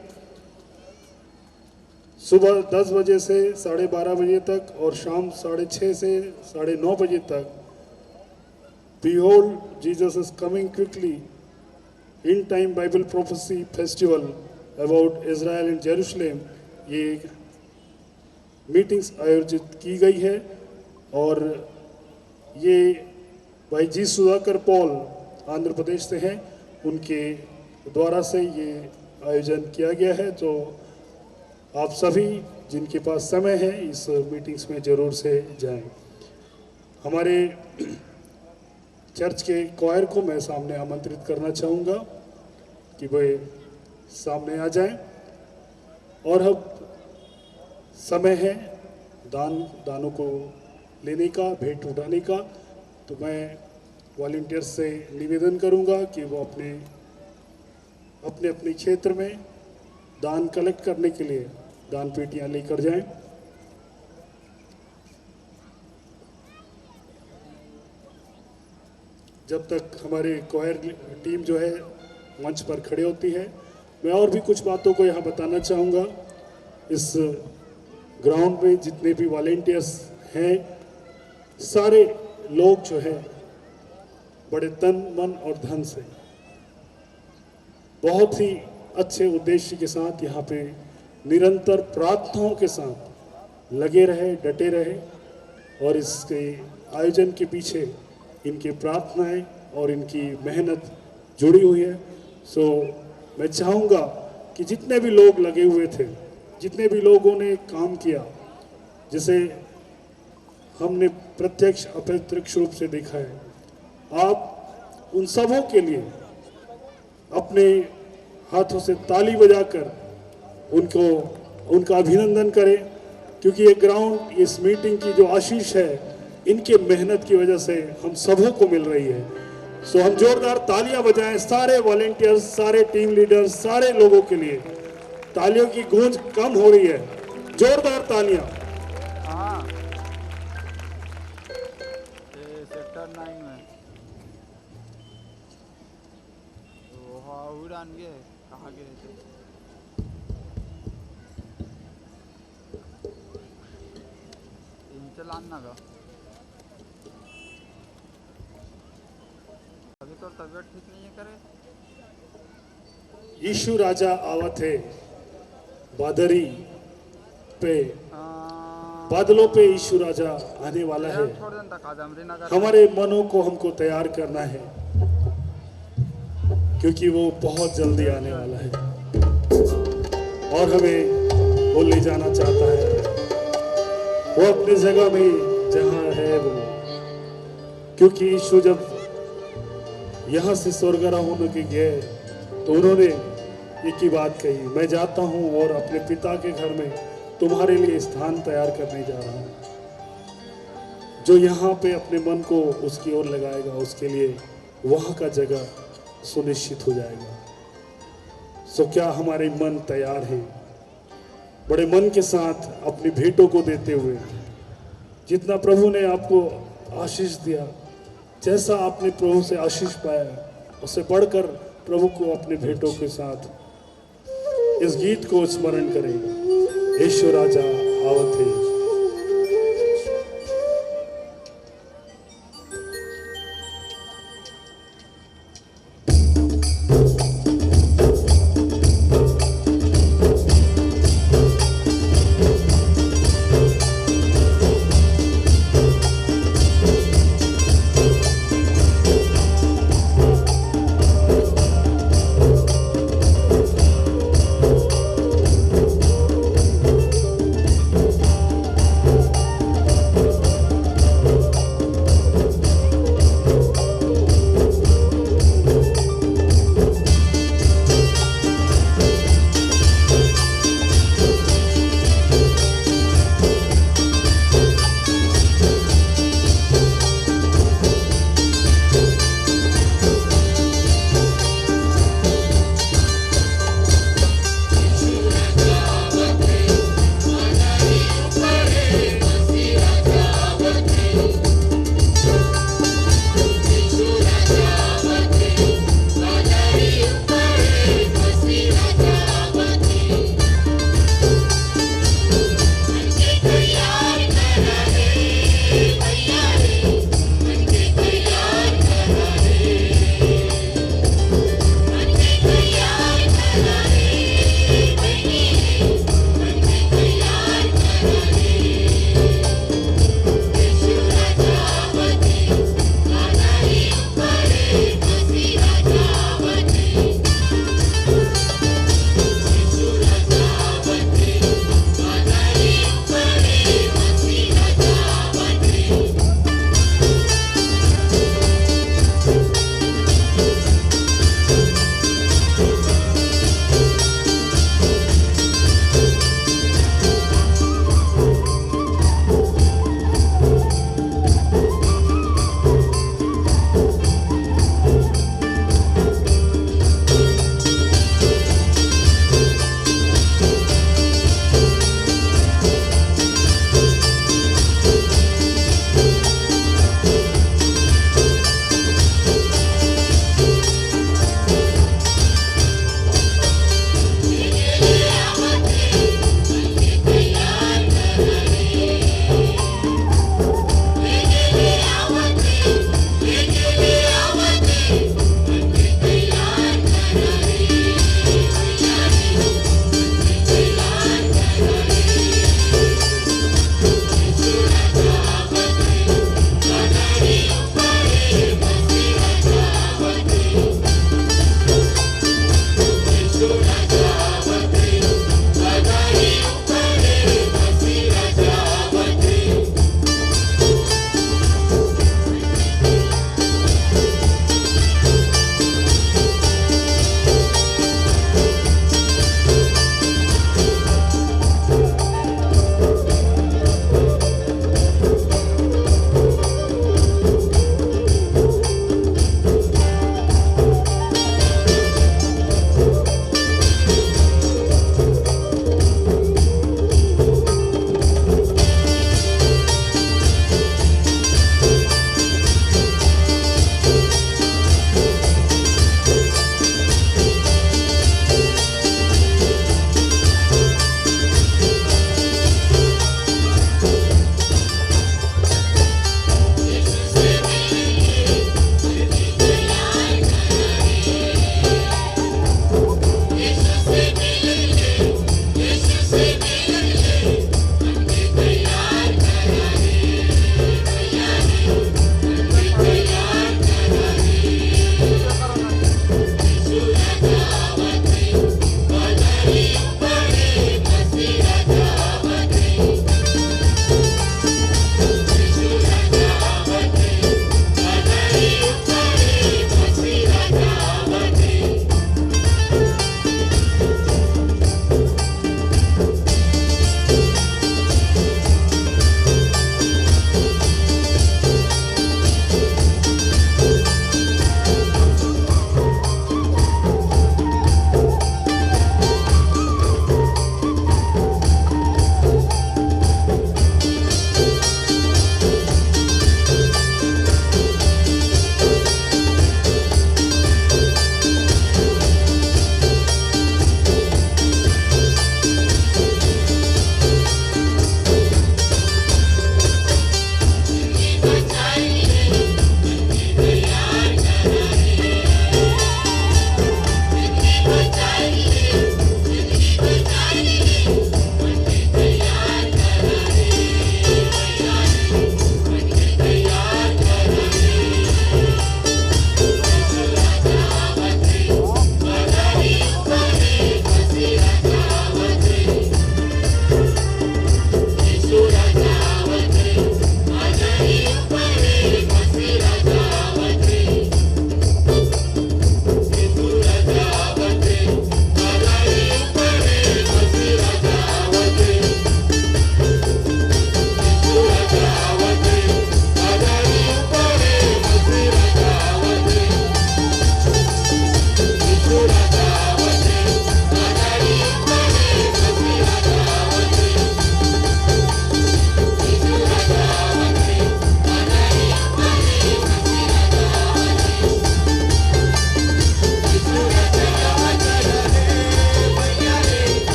सुबह 10 बजे से 12:30 बजे तक और शाम 6:30 से 9:30 बजे तक Behold, Jesus is coming quickly in time Bible prophecy festival about Israel and Jerusalem, ये मीटिंग्स आयोजित की गई है और ये भाई जी सुधाकर पॉल आंध्र प्रदेश से हैं, उनके द्वारा से ये आयोजन किया गया है। तो आप सभी जिनके पास समय है इस मीटिंग्स में ज़रूर से जाएं। हमारे चर्च के क्वायर को मैं सामने आमंत्रित करना चाहूँगा कि वे सामने आ जाएं। और अब समय है दानों को लेने का, भेंट उठाने का। तो मैं वॉलंटियर्स से निवेदन करूँगा कि वो अपने अपने क्षेत्र में दान कलेक्ट करने के लिए दान पेटियाँ लेकर जाएं। जब तक हमारे क्वायर टीम जो है मंच पर खड़े होती है, मैं और भी कुछ बातों को यहाँ बताना चाहूँगा। इस ग्राउंड में जितने भी वॉलंटियर्स हैं, सारे लोग जो है बड़े तन, मन और धन से बहुत ही अच्छे उद्देश्य के साथ यहाँ पे निरंतर प्रार्थनाओं के साथ लगे रहे, डटे रहे और इसके आयोजन के पीछे इनकी प्रार्थनाएं और इनकी मेहनत जुड़ी हुई है। सो मैं चाहूँगा कि जितने भी लोग लगे हुए थे, जितने भी लोगों ने काम किया, जिसे हमने प्रत्यक्ष अप्रत्यक्ष रूप से देखा है, आप उन सबों के लिए अपने हाथों से ताली बजाकर उनका अभिनंदन करें, क्योंकि ये ग्राउंड, इस मीटिंग की जो आशीष है, इनके मेहनत की वजह से हम सबों को मिल रही है। सो हम जोरदार तालियां बजाएं सारे वॉलंटियर्स, सारे टीम लीडर्स, सारे लोगों के लिए। तालियों की गूंज कम हो रही है, जोरदार तालियां। सेक्टर 9 में तो उड़ान गए, कहाँ गए थे? चलाना का अभी तो तबीयत ठीक नहीं है करे। यीशु राजा आवत है, बादरी पे, बादलों पे यीशु राजा आने वाला है। हमारे मनों को हमको तैयार करना है, क्योंकि वो बहुत जल्दी आने वाला है और हमें वो ले जाना चाहता है। वो अपनी जगह में जहाँ है वो, क्योंकि यीशु जब यहाँ से स्वर्गराह होने के गए तो उन्होंने एक ही बात कही, मैं जाता हूँ और अपने पिता के घर में तुम्हारे लिए स्थान तैयार करने जा रहा हूँ। जो यहाँ पे अपने मन को उसकी ओर लगाएगा, उसके लिए वहाँ का जगह सुनिश्चित हो जाएगा। सो क्या हमारे मन तैयार हैं? बड़े मन के साथ अपनी भेंटों को देते हुए, जितना प्रभु ने आपको आशीष दिया, जैसा आपने प्रभु से आशीष पाया, उससे बढ़कर प्रभु को अपने भेंटों के साथ इस गीत को स्मरण करें। यीशु राजा आवत है।